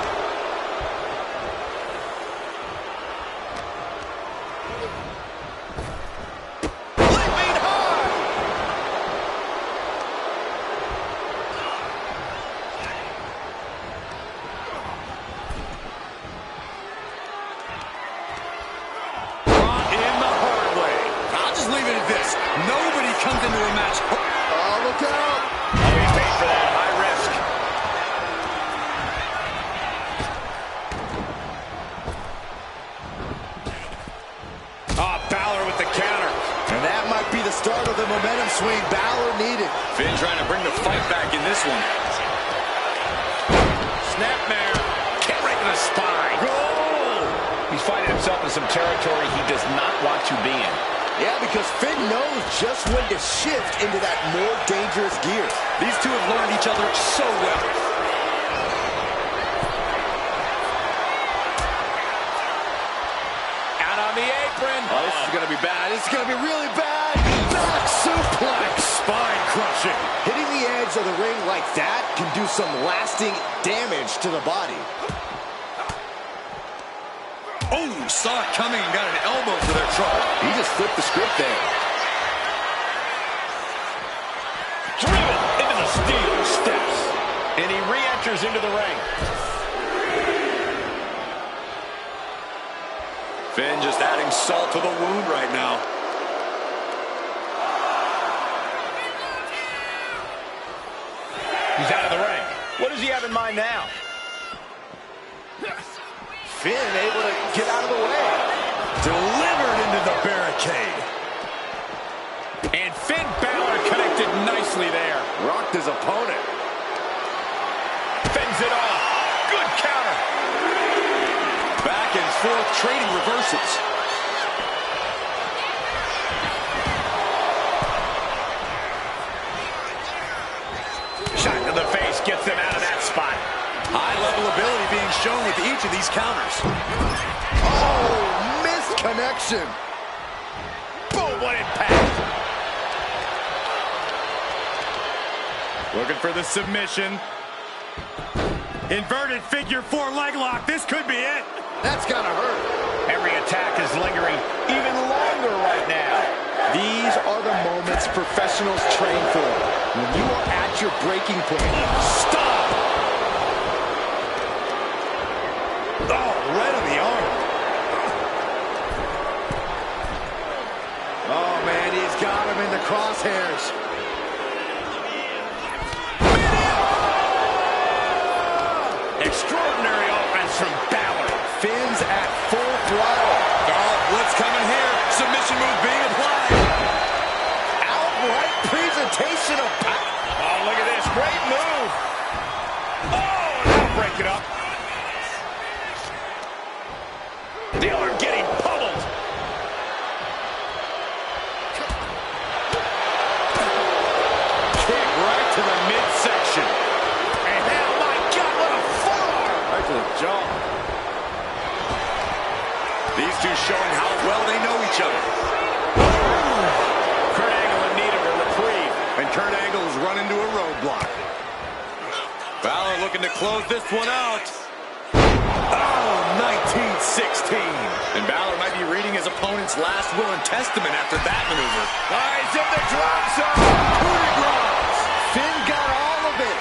Nobody comes into a match. Oh, look out. Oh, he's paid for that. High risk. Oh, Balor with the counter. And that might be the start of the momentum swing Balor needed. Finn trying to bring the fight back in this one. Snapmare. Kick right to the spine. Goal! He's finding himself in some territory he does not want to be in. Yeah, because Finn knows just when to shift into that more dangerous gear. These two have learned each other so well. Out on the apron. Oh, this is going to be bad. This is going to be really bad. Back suplex. Spine crushing. Hitting the edge of the ring like that can do some lasting damage to the body. Oh, saw it coming and got an elbow for their trouble. He just flipped the script there. Driven into the steel steps. And he re-enters into the ring. Finn just adding salt to the wound right now. He's out of the ring. What does he have in mind now? Finn able to get out of the way. Delivered into the barricade. And Finn Balor connected nicely there. Rocked his opponent. Fends it off. Good counter. Back and forth trading reversals. Shot to the face gets them out of that spot. High-level ability being shown with each of these counters. Oh, missed connection. Boom, what impact. Looking for the submission. Inverted figure four leg lock. This could be it. That's gotta hurt. Every attack is lingering even longer right now. These are the moments professionals train for. When you are at your breaking point. Stop! Oh, right on the arm. Oh, man, he's got him in the crosshairs. Extraordinary offense from Balor. Finn's at full throttle. Oh, what's coming here? Submission move being applied. Outright presentation of power. Oh, look at this. Great move. Oh, and that'll break it up. The arm getting pummeled. Kick right to the midsection. And now, my God, what a forearm. Right to the jaw. These two showing how well they know each other. Kurt Angle in need of a reprieve. And Kurt Angle is run into a roadblock. Balor looking to close this one out. Oh, 1916. And Balor might be reading his opponent's last will and testament after that maneuver. He's in the drop zone. Coup de grace. Finn got all of it.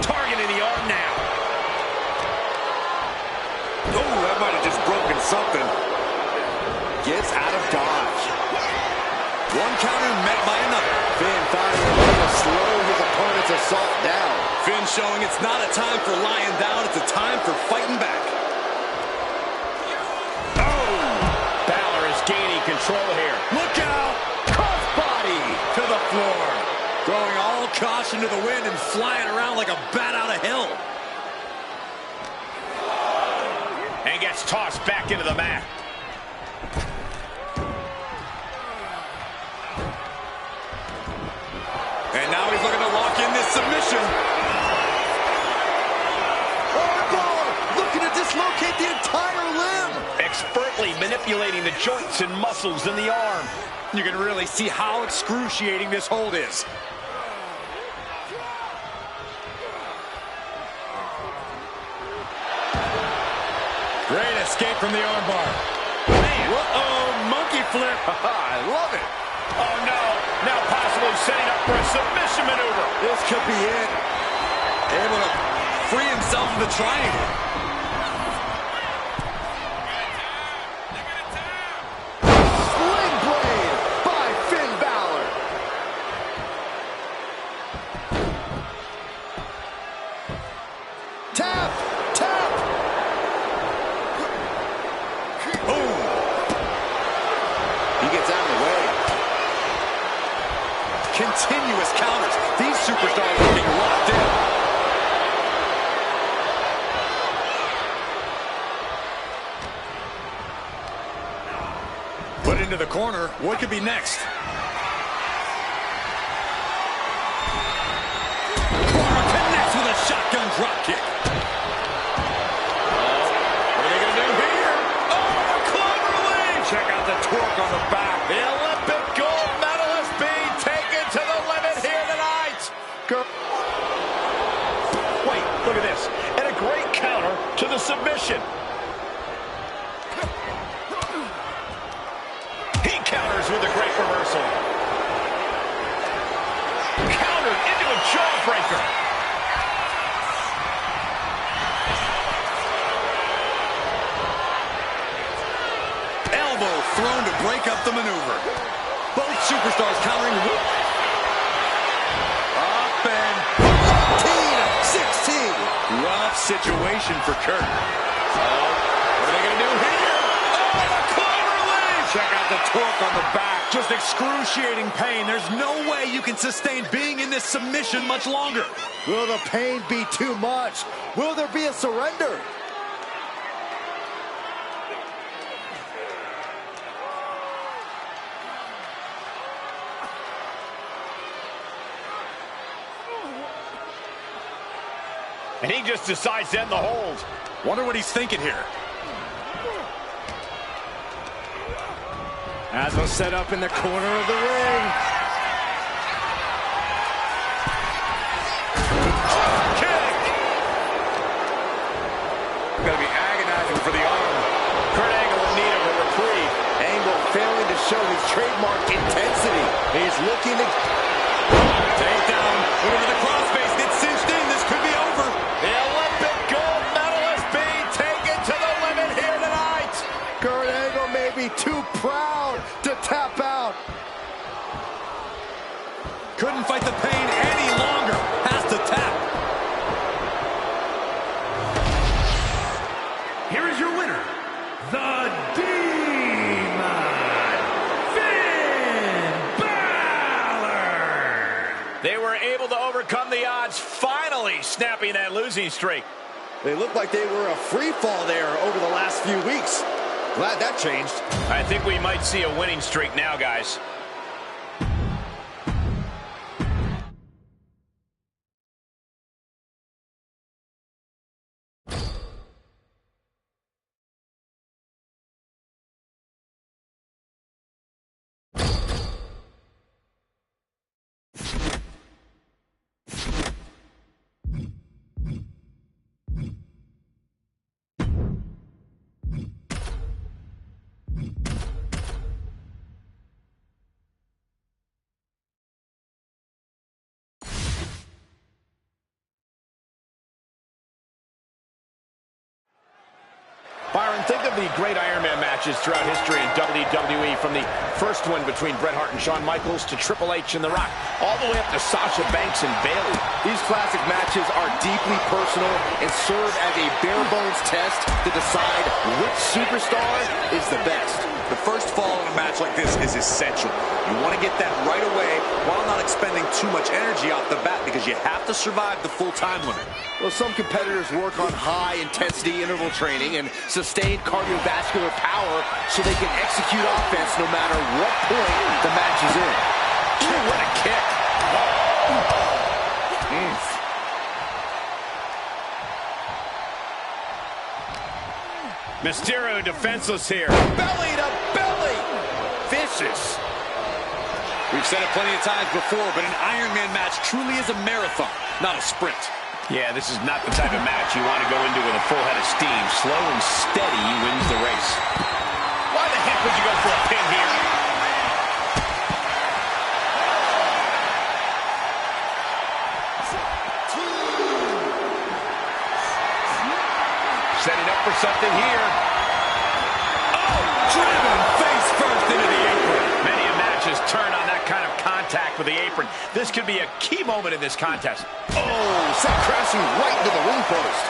Targeting the arm now. Oh, that might have just broken something. Gets out of dodge. One counter met by another. Finn finding a way to slow his opponent's assault down. Finn showing it's not a time for lying down, it's a time for fighting back. Oh! Balor is gaining control here. Look out! Crossbody to the floor. Throwing all caution to the wind and flying around like a bat out of hell. And gets tossed back into the mat. submission. Looking to dislocate the entire limb. Expertly manipulating the joints and muscles in the arm. You can really see how excruciating this hold is. Great escape from the armbar. Uh-oh, monkey flip. I love it. Oh no, now possibly setting up for a submission maneuver. This could be it. Able to free himself of the triangle. Sling blade by Finn Balor. Tap, tap. Boom. He gets out of the way. Continuous counters. These superstars are being locked in. Put into the corner. What could be next? Corner connects with a shotgun drop kick. What are they going to do here? Oh, a clover lead. Check out the torque on the back. The Olympic gold medalist being taken to the limit here tonight. Wait, look at this. And a great counter to the submission. He counters with a great reversal. Countered into a jawbreaker. Elbow thrown to break up the maneuver. Both superstars countering. Up and 16. rough situation for Kurt. What are they going to do here? Oh, the clover lead! Check out the torque on the back. Just excruciating pain. There's no way you can sustain being in this submission much longer. Will the pain be too much? Will there be a surrender? And he just decides to end the hold. Wonder what he's thinking here. Asmo set up in the corner of the ring. Kick! Gonna be agonizing for the arm. Kurt Angle in need of a reprieve. Angle failing to show his trademark intensity. He's looking to... Takedown. Over to the crossface. It's cinched in. This could be over. The Olympic gold medalist being taken to the limit here tonight. Kurt Angle may be too proud to tap out. Couldn't fight the pain any longer. Has to tap. Here is your winner, the Demon, Finn Balor. They were able to overcome the odds, finally snapping that losing streak. They looked like they were a free fall there over the last few weeks. Glad that changed. I think we might see a winning streak now, guys. Byron, think of the great Iron Man matches throughout history in WWE, from the first one between Bret Hart and Shawn Michaels to Triple H and The Rock, all the way up to Sasha Banks and Bayley. These classic matches are deeply personal and serve as a bare-bones test to decide which superstar is the best. The first fall in a match like this is essential. You want to get that right away while not expending too much energy off the bat, because you have to survive the full time limit. Well, some competitors work on high-intensity interval training and sustained cardiovascular power so they can execute offense no matter what point the match is in. What a kick. Mysterio defenseless here. Belly to belly. Vicious. We've said it plenty of times before, but an Iron Man match truly is a marathon, not a sprint. Yeah, this is not the type of match you want to go into with a full head of steam. Slow and steady wins the race. Why the heck would you go for a pin here? Setting up for something here. Oh, driven face first into the apron. Many a match has turned on that kind of contact with the apron. This could be a key moment in this contest. Oh, sent crashing right into the ring post.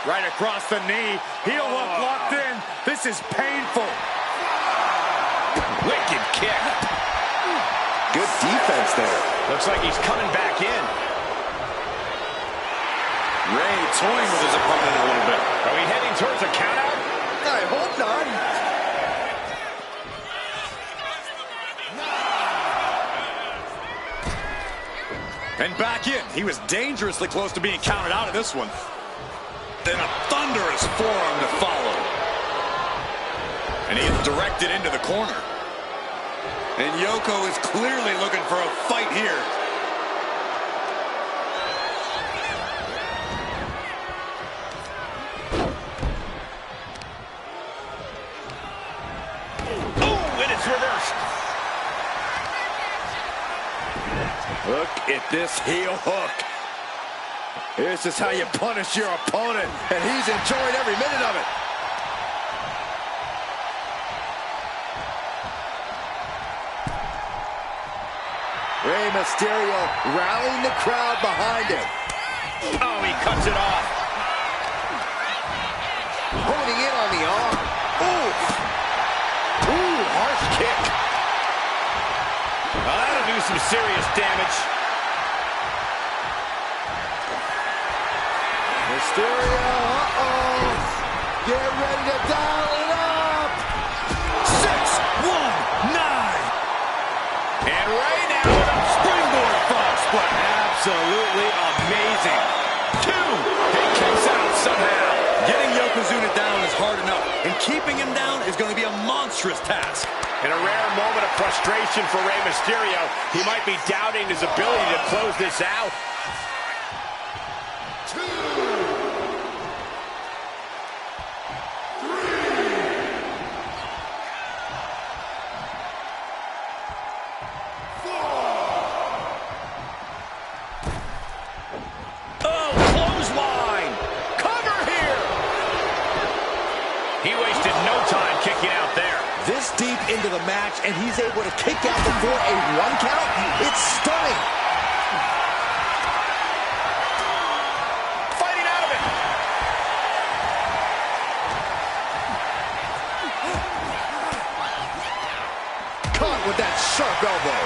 Right across the knee. Heel hook locked in. This is painful. Wicked kick. Good defense there. Looks like he's coming back in. Ray toying with his opponent a little bit. Are we heading towards a countout? I hope not. And back in. He was dangerously close to being counted out of this one. Then a thunderous forearm to follow. And he is directed into the corner. And Yoko is clearly looking for a fight here. Oh, and it's reversed. Look at this heel hook. This is how you punish your opponent, and he's enjoying every minute of it. Rey Mysterio rallying the crowd behind him. Oh, he cuts it off. Honing in on the arm. Ooh. Ooh, harsh kick. Well, that'll do some serious damage. Mysterio, uh-oh. Get ready to dial it up. 6-1-9. And Rey now with a Springboard frog split. absolutely amazing. 2. He kicks out somehow. Getting Yokozuna down is hard enough, and keeping him down is going to be a monstrous task. In a rare moment of frustration for Rey Mysterio, he might be doubting his ability to close this out. 2, 3. Oh, clothesline. Cover here. He wasted no time kicking out there. This deep into the match, and he's able to kick out before a 1 count? It's stunning. Fighting out of it. Caught with that sharp elbow.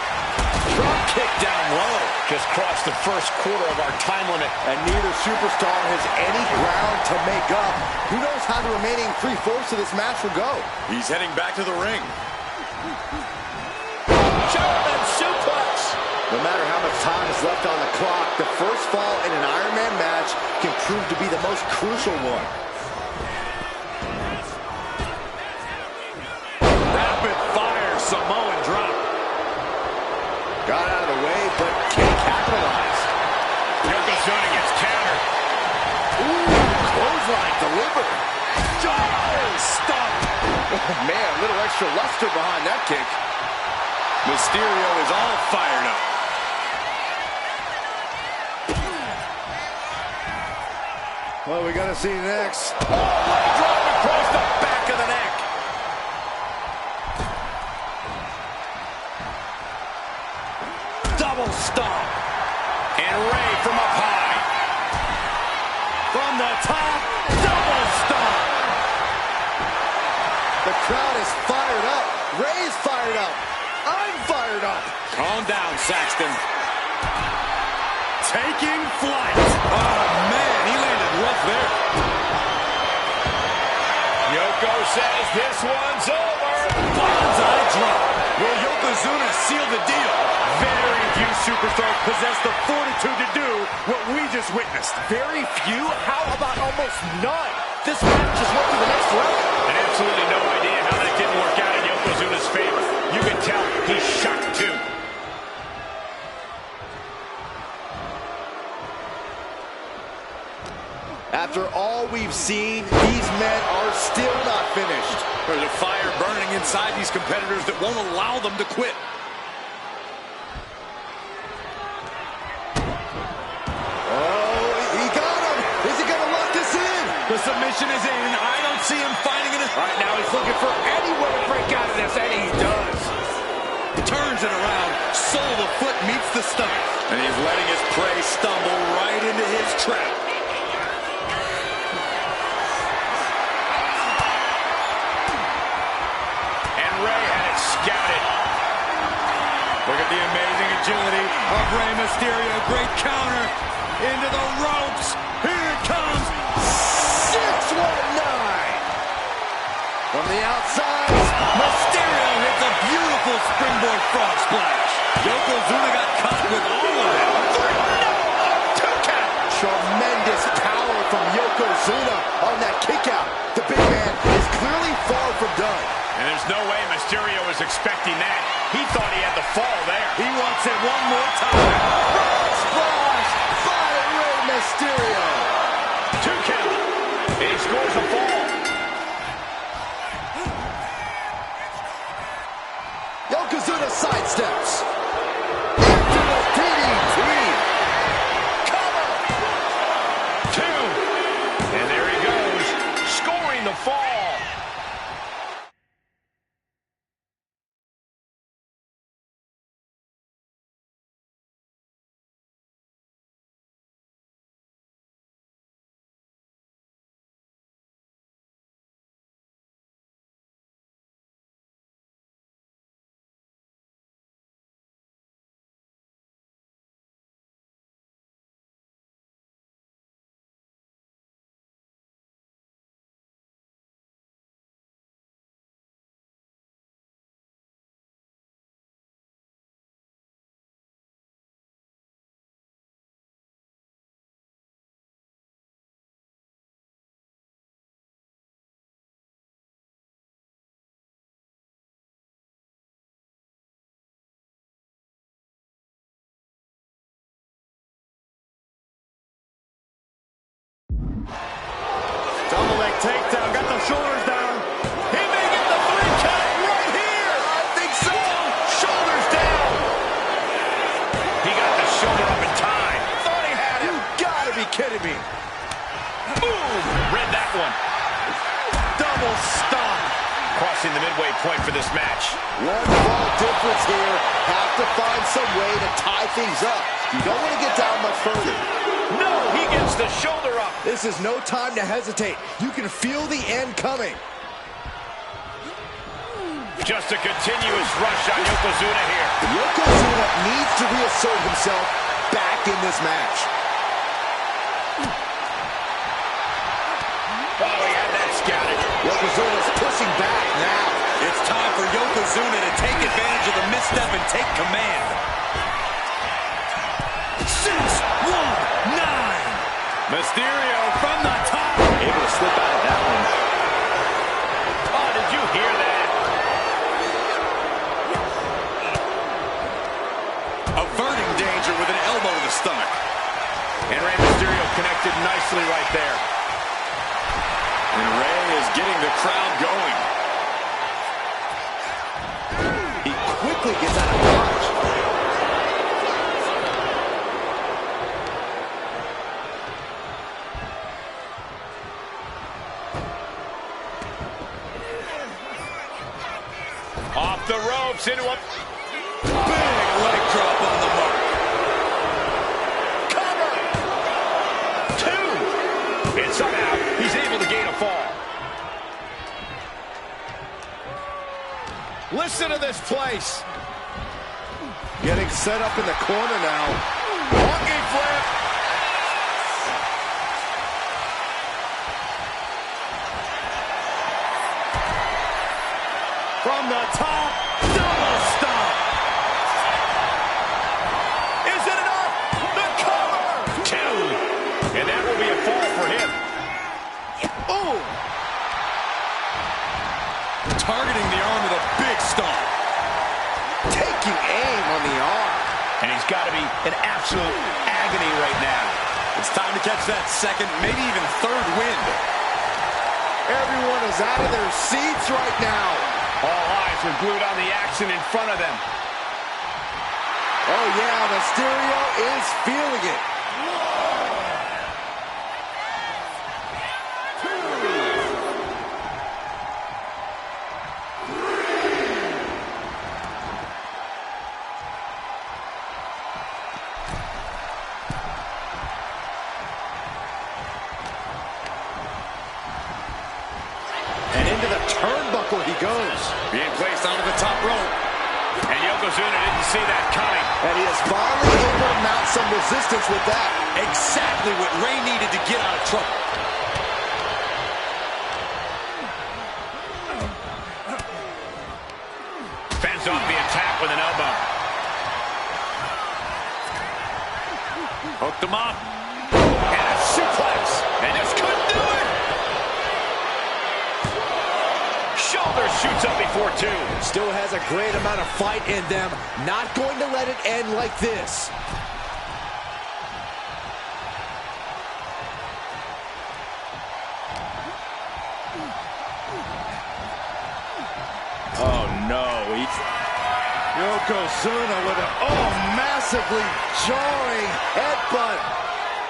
Drop kick down low. Just crossed the first quarter of our time limit. And neither superstar has any ground to make up. Who knows how the remaining 3/4 of this match will go? He's heading back to the ring. German suplex. No matter how much time is left on the clock, the first fall in an Iron Man match can prove to be the most crucial one. Rapid fire Samoan drop. Got out of the way, but can't capitalize. Yokozuna gets countered. Ooh, clothesline delivered. Oh, stop. Man, a little extra luster behind that kick. Mysterio is all fired up. What we gotta see next? Oh, leg drop across the back of the neck. Double stomp. And Rey from up high. From the top, double stomp. The crowd is fired up. Rey's fired up. I'm fired up. Calm down, Saxton. Taking flight. Oh, man, he landed rough there. Yoko Yoko says this one's over. Bonsai drop. Will Yokozuna seal the deal? Very few superstars possess the fortitude to do what we just witnessed. Very few? How about almost none? This match just went to the next level. And absolutely no idea how that didn't work out in Yokozuna's favor. You can tell he's shocked too. After all we've seen, these men are still not finished. There's a fire burning inside these competitors that won't allow them to quit. Oh, he got him. Is he going to lock this in? The submission is in. I don't see him finding it. Right now he's looking for any way to break out of this, and he does. Turns it around. Sole of the foot meets the stomach. And he's letting his prey stumble right into his trap. Look at the amazing agility of Rey Mysterio. Great counter into the ropes. Here it comes. 619. From the outside, Mysterio hits a beautiful springboard frog splash. Yokozuna got caught with all of it. Two count. Tremendous power from Yokozuna on that kick out. The big man is clearly far from done. And there's no way Mysterio was expecting that. He thought he had the fall there. He wants it one more time. Frog splash by Rey Mysterio. 2 count. He scores a fall. Yokozuna sidesteps. Into the DDT. Cover. 2. And there he goes, scoring the fall. Double leg takedown, got the shoulders down. He may get the 3 count right here. I think so. Shoulders down. He got the shoulder up in time. Thought he had him. You gotta be kidding me. Boom! Read that one. Double stomp. Crossing the midway point for this match. One fall difference here. Have to find some way to tie things up. You don't want to get down much further. No, he gets the shoulder up. This is no time to hesitate. You can feel the end coming. Just a continuous rush on Yokozuna here. Yokozuna needs to reassert himself back in this match. Oh, he had that scouted. Yokozuna's pushing back now. It's time for Yokozuna to take advantage of the misstep and take command. 619. Mysterio from the top. Able to slip out of that one. Oh, did you hear that? Averting danger with an elbow to the stomach. And Rey Mysterio connected nicely right there. And Rey is getting the crowd going. He quickly gets out of dodge. Off the ropes into a Big leg drop on the mark. cover. 2. And somehow he's able to gain a fall. Listen to this place. Getting set up in the corner now. Monkey flip. the top, double stomp. Is it enough? The cover. 2. And that will be a fall for him. Oh! Targeting the arm with a big stomp. Taking aim on the arm. And he's got to be in absolute agony right now. It's time to catch that second, maybe even third wind. Everyone is out of their seats right now. All eyes are glued on the action in front of them. Oh yeah, Mysterio is feeling it. And into the turnbuckle he goes. Being placed onto the top rope. And Yokozuna didn't see that coming. And he is finally able to mount some resistance with that. Exactly what Rey needed to get out of trouble. Fends off the attack with an elbow. Hooked him up. And a suplex. And just couldn't do it. Shoulder shoots up before 2. Still has a great amount of fight in them. Not going to let it end like this. Oh no, Yokozuna with a massively jarring headbutt.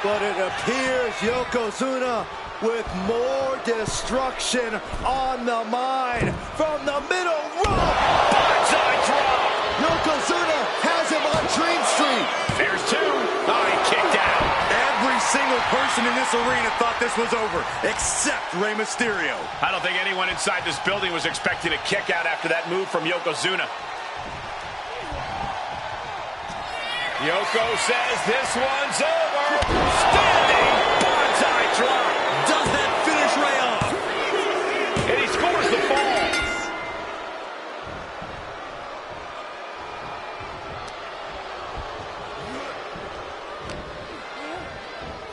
But it appears Yokozuna with more destruction on the mind from the middle rope. Banzai drop. Yokozuna has him on Dream Street. There's 2. Oh, he kicked out. Every single person in this arena thought this was over, except Rey Mysterio. I don't think anyone inside this building was expecting a kick out after that move from Yokozuna. Yoko says this one's over. Standing banzai drop. Does that finish Rey off? And he scores the fall.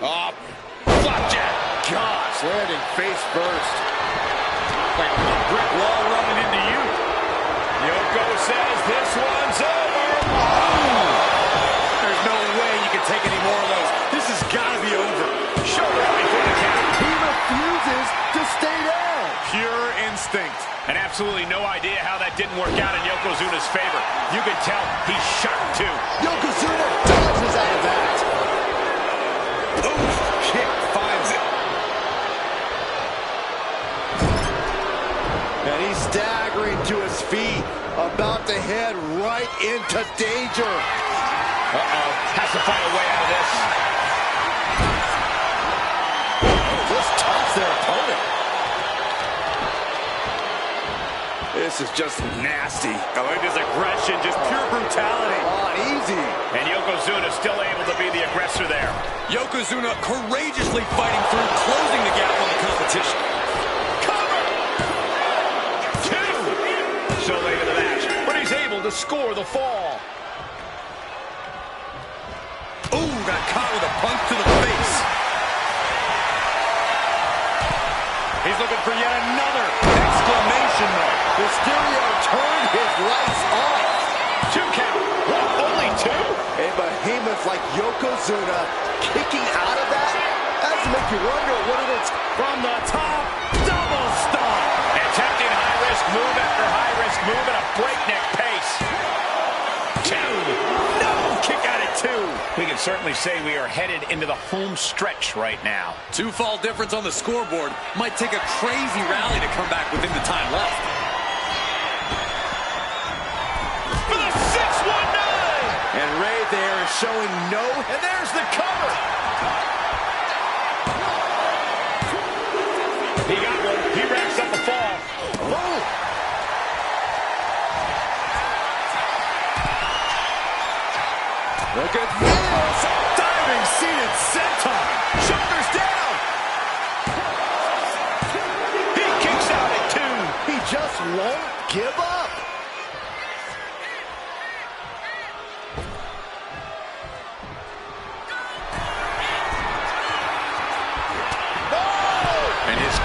Oh, flapjack. Gosh, landing face first. Like a brick wall running into you. Yoko says this one's over. There's no way you can take any more of those. This has got to be over. Shoulder up before the count. He refuses to stay down. Pure instinct. And absolutely no idea how that didn't work out in Yokozuna's favor. You can tell he's shocked too. Yokozuna dodges out of that. Oof, kick finds it. And he's staggering to his feet, about to head right into danger. Uh-oh, has to find a way out of this. Just tops their opponent. This is just nasty. I like this aggression, just pure brutality. On easy. And Yokozuna still able to be the aggressor there. Yokozuna courageously fighting through, closing the gap on the competition. Cover! 2! So late in the match, but he's able to score the fall. Ooh, got caught with a punch to the face. He's looking for yet another exclamation mark. Mysterio turned his lights off. 2 count. What? Only 2? A behemoth like Yokozuna kicking out of that? That's to make you wonder what it is. From the top, double stomp. Attempting high-risk move after high-risk move at a breakneck pace. 2. No! Kick out at 2. We can certainly say we are headed into the home stretch right now. 2-fall difference on the scoreboard. Might take a crazy rally to come back within the time left. For the 619! And Rey there is showing no... And there's the cover! He got one. He racks up a fall. Oh! Look at this! Diving seated senton. Shoulders down! He kicks out at 2. He just won't give up.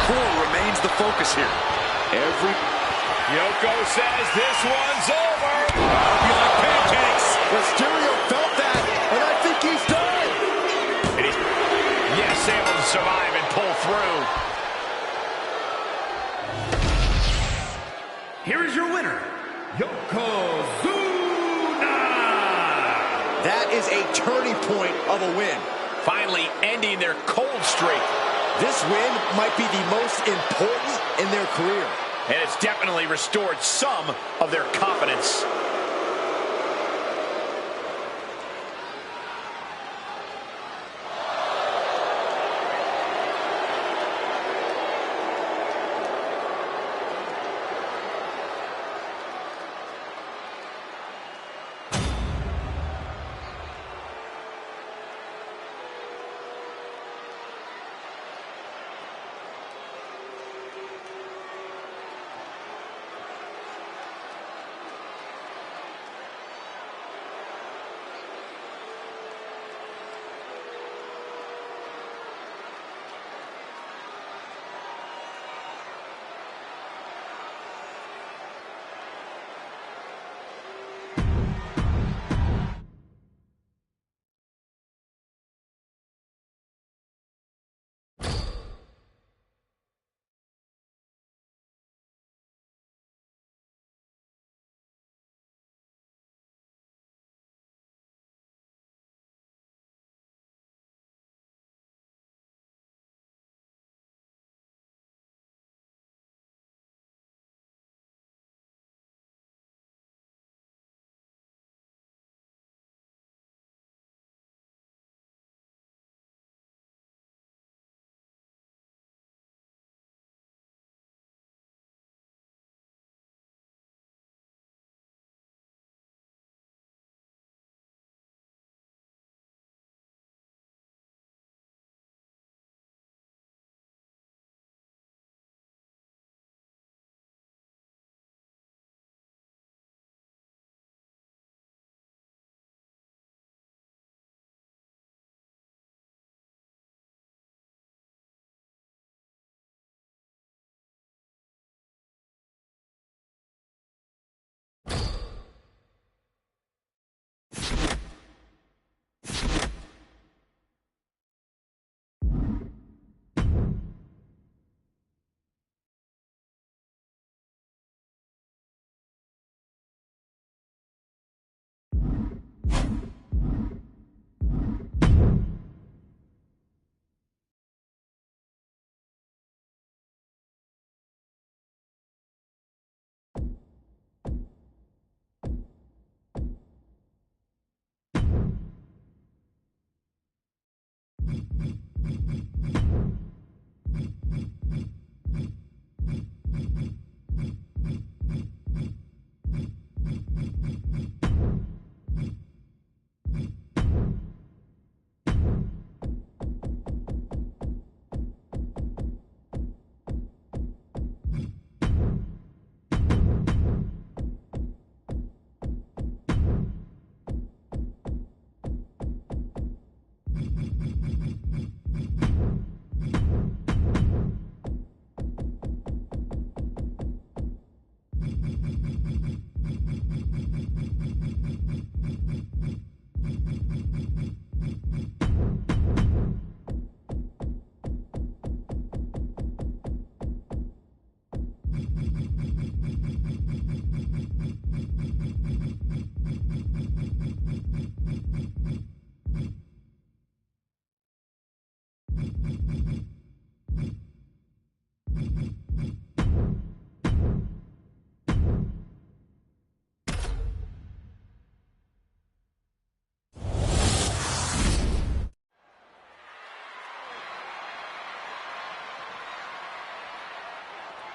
core remains the focus here. Yoko says this one's over. That'll be like pancakes. Mysterio felt that, and I think he's done. And he's, yes, able to survive and pull through. Here is your winner, Yokozuna! That is a turning point of a win. Finally ending their cold streak. This win might be the most important in their career. And it's definitely restored some of their confidence.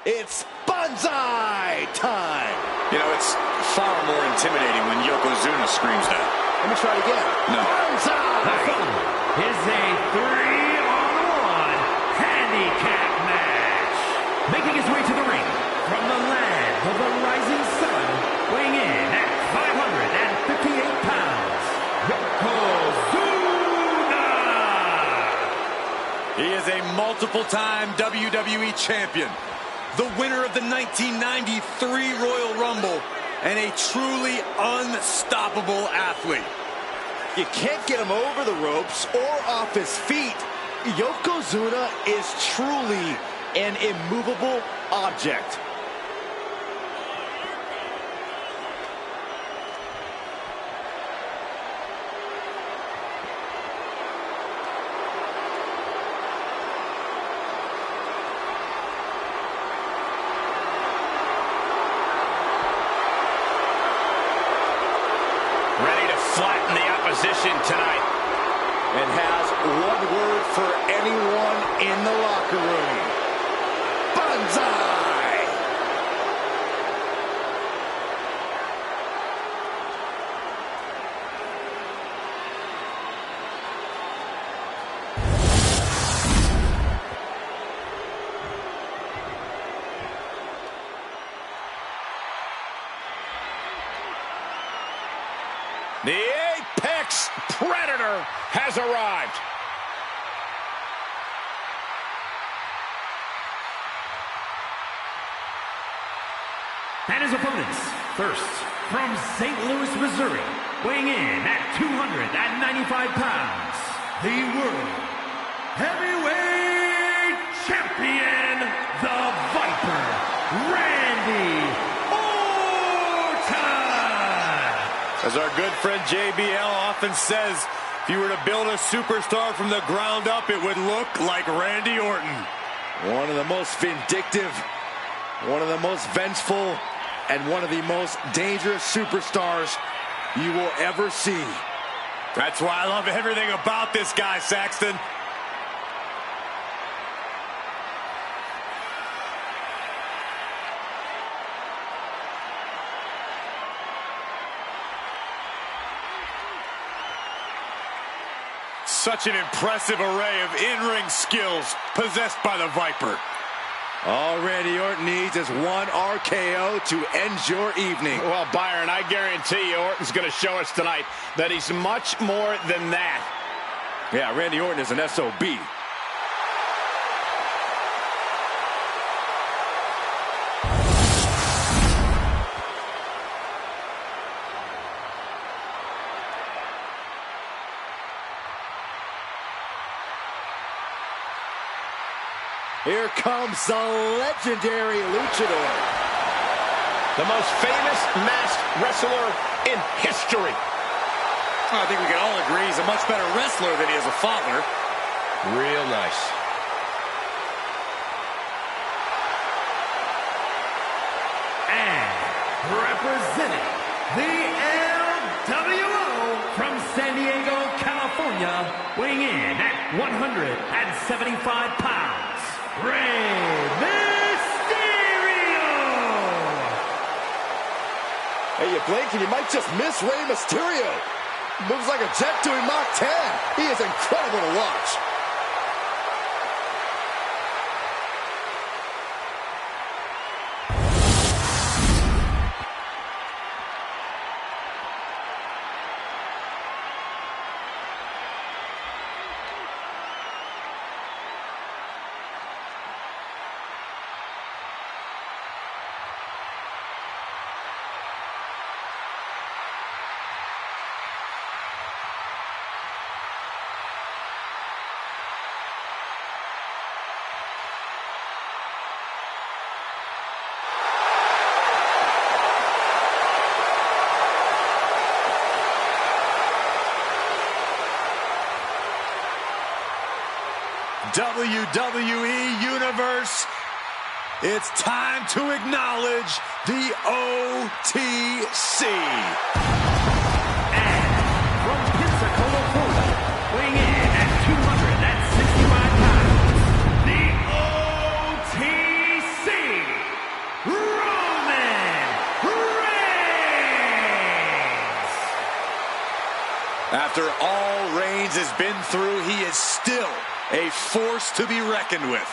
It's Banzai time! You know, it's far more intimidating when Yokozuna screams that. Let me try it again. No. Banzai! The following is a 3-on-1 handicap match. Making his way to the ring from the land of the rising sun, weighing in at 558 pounds, Yokozuna! He is as a multiple-time WWE champion, the winner of the 1993 Royal Rumble, and a truly unstoppable athlete. You can't get him over the ropes or off his feet. Yokozuna is truly an immovable object. Ready to flatten the opposition tonight. And has one word for anyone in the locker room. Banzai! The Apex Predator has arrived. And his opponents, first, from St. Louis, Missouri, weighing in at 295 pounds, the World Heavyweight Champion, the Viper, Randy Orton! As our good friend JBL often says, if you were to build a superstar from the ground up, it would look like Randy Orton. One of the most vindictive, one of the most vengeful, and one of the most dangerous superstars you will ever see. That's why I love everything about this guy, Saxton. Such an impressive array of in-ring skills possessed by the Viper. All Randy Orton needs is one RKO to end your evening. Well, Byron, I guarantee you Orton's going to show us tonight that he's much more than that. Yeah, Randy Orton is an SOB. Here comes the legendary Luchador. The most famous masked wrestler in history. I think we can all agree he's a much better wrestler than he is a father. Real nice. And representing the LWO from San Diego, California, weighing in at 175 pounds, Rey Mysterio! Hey, you blink and you might just miss Rey Mysterio. Moves like a jet doing Mach 10. He is incredible to watch. WWE Universe, it's time to acknowledge the OTC. And from Pensacola, Florida, weighing in at 265 pounds, the OTC, Roman Reigns! After all Reigns has been through, he is still a force to be reckoned with.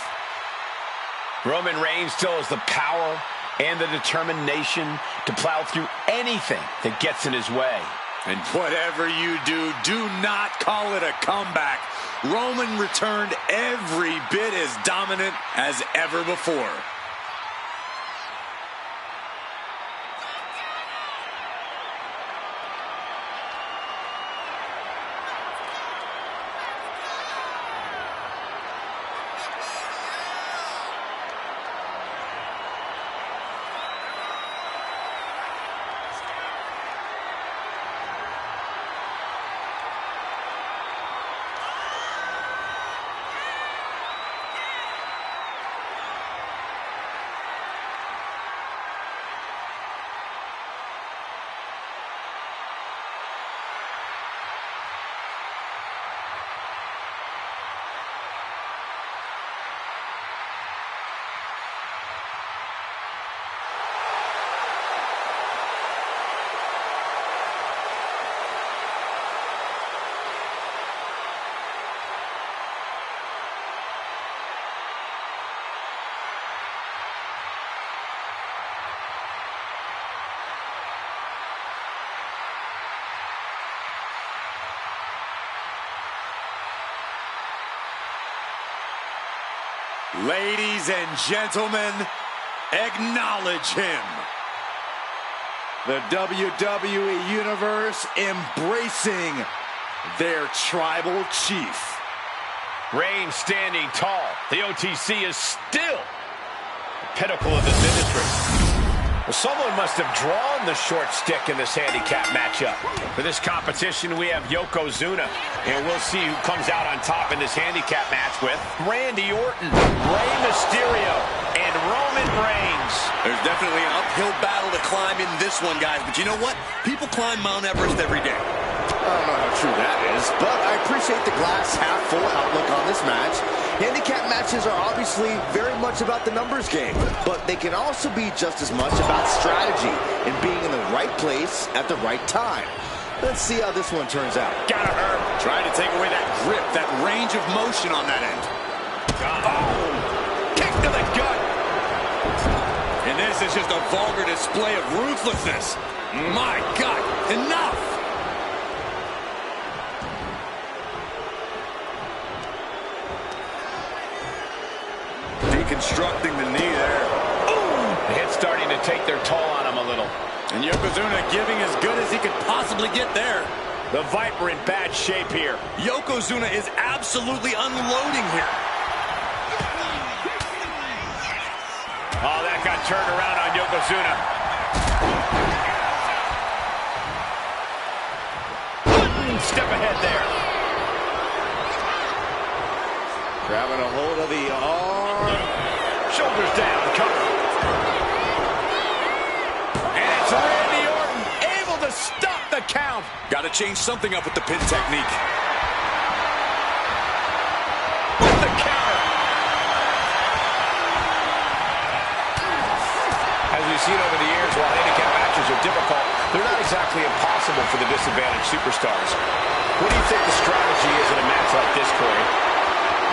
Roman Reigns still has the power and the determination to plow through anything that gets in his way. And whatever you do, do not call it a comeback. Roman returned every bit as dominant as ever before. Ladies and gentlemen, acknowledge him. The WWE Universe embracing their tribal chief. Reigns standing tall. The OTC is still the pinnacle of this industry. Well, someone must have drawn the short stick in this handicap matchup. For this competition, we have Yokozuna, and we'll see who comes out on top in this handicap match with Randy Orton, Rey Mysterio, and Roman Reigns. There's definitely an uphill battle to climb in this one, guys, but you know what? People climb Mount Everest every day. I don't know how true that is, but I appreciate the glass half full outlook on this match. Handicap matches are obviously very much about the numbers game, but they can also be just as much about strategy and being in the right place at the right time. Let's see how this one turns out. Gotta hurt. Trying to take away that grip, that range of motion on that end. Oh! Kick to the gut! And this is just a vulgar display of ruthlessness. My God, enough! Deconstructing the knee there. Ooh! The hit's starting to take their toll on him a little. And Yokozuna giving as good as he could possibly get there. The Viper in bad shape here. Yokozuna is absolutely unloading here. Oh, that got turned around on Yokozuna. Step ahead there. Grabbing a hold of the arm. Shoulders down, cover. And it's Randy Orton able to stop the count. Got to change something up with the pin technique. With the counter. As we've seen over the years, while handicap matches are difficult, they're not exactly impossible for the disadvantaged superstars. What do you think the strategy is in a match like this, Corey?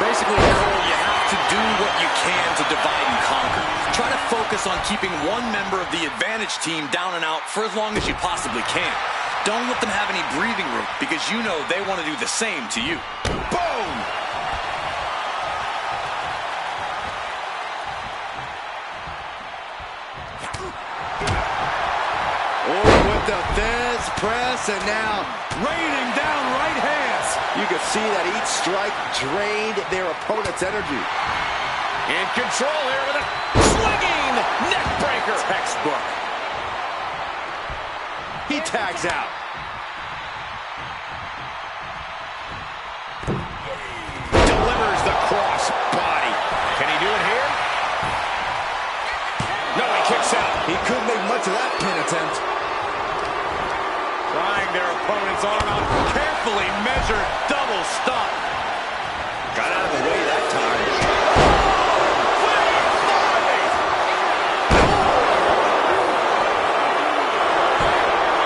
Basically, Cole, you have to do what you can to divide and conquer. Try to focus on keeping one member of the advantage team down and out for as long as you possibly can. Don't let them have any breathing room, because you know they want to do the same to you. Boom! Orton with the Thesz press, and now raining down right hands. You can see that each strike drained their opponent's energy. In control here with a swinging neck breaker. Textbook. He tags out. Delivers the cross body. Can he do it here? No, he kicks out. He couldn't make much of that pin attempt. Trying their opponent's arm out. Carefully measured double stop. Got out of the way that time.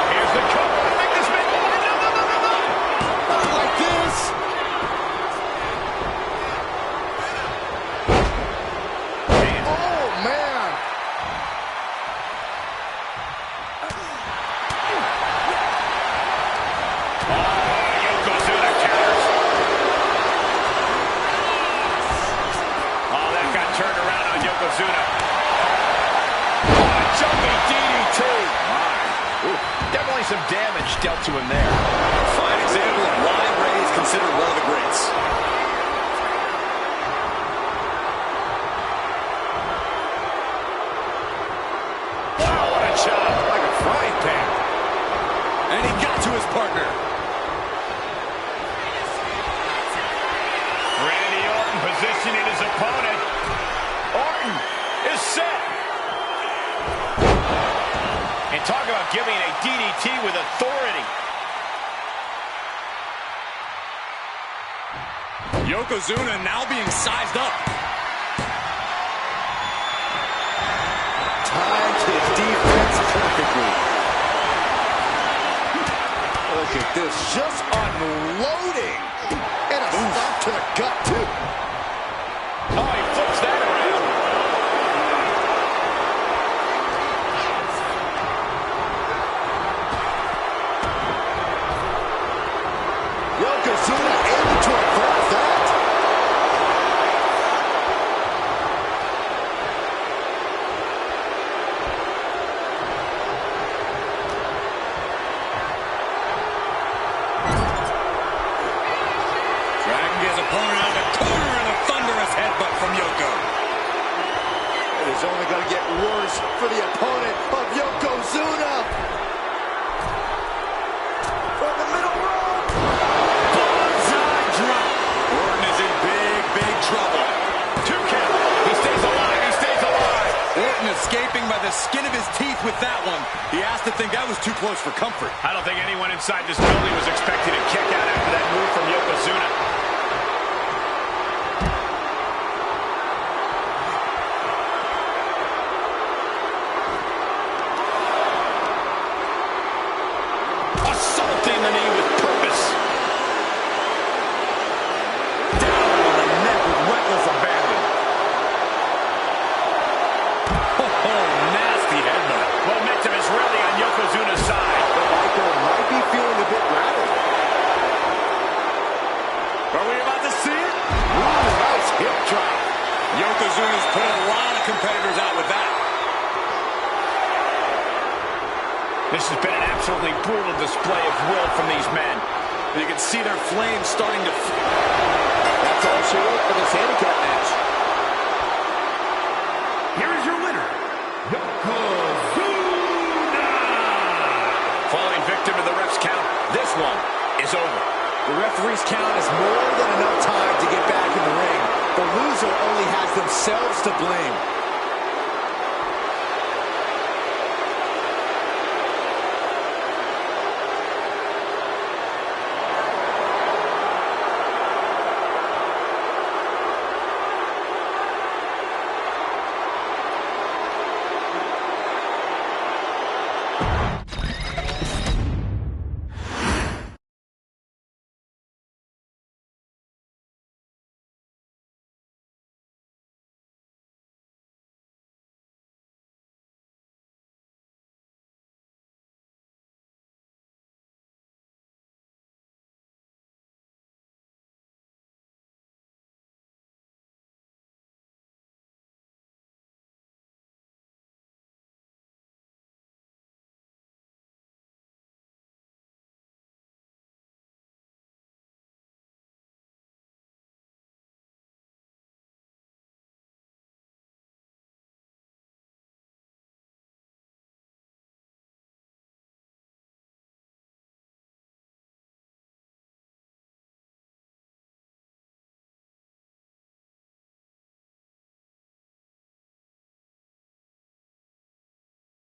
Here's the cover to make this man. Not like this. Oh, man. some damage dealt to him there. Fine example of why Rey is considered one of the greats. Wow, what a chop. Like a frying pan. And he got to his partner. Randy Orton positioning his opponent. Orton is set. And talk about giving a DDT with authority. Yokozuna now being sized up. Timed his defense perfectly. Look at this, just unloading. And a stop to the gut, too. Oh, he flips that around. Yokozuna able to avert that. Dragging his opponent out of the corner and a thunderous headbutt from Yoko. It is only going to get worse for the opponent of Yokozuna. From the middle rope. Bullseye drop. Orton is in big, big trouble. 2 count. He stays alive. He stays alive. Orton escaping by the skin of his teeth with that one. He has to think that was too close for comfort. I don't think anyone inside this building was expecting a kick out after that move from Yokozuna. Assaulting the knee with purpose. Down on the neck with reckless abandon. Oh, nasty headbutt. Momentum is really on Yokozuna's side. But Michael might be feeling a bit rattled. Are we about to see it? Ooh, nice hip drop. Yokozuna's put a lot of competitors out with that. This has been an absolutely brutal display of will from these men. You can see their flames starting to... That's all she wrote for this handicap match. Here is your winner, Yokozuna! Falling victim to the ref's count. This one is over. The referee's count is more than enough time to get back in the ring. The loser only has themselves to blame.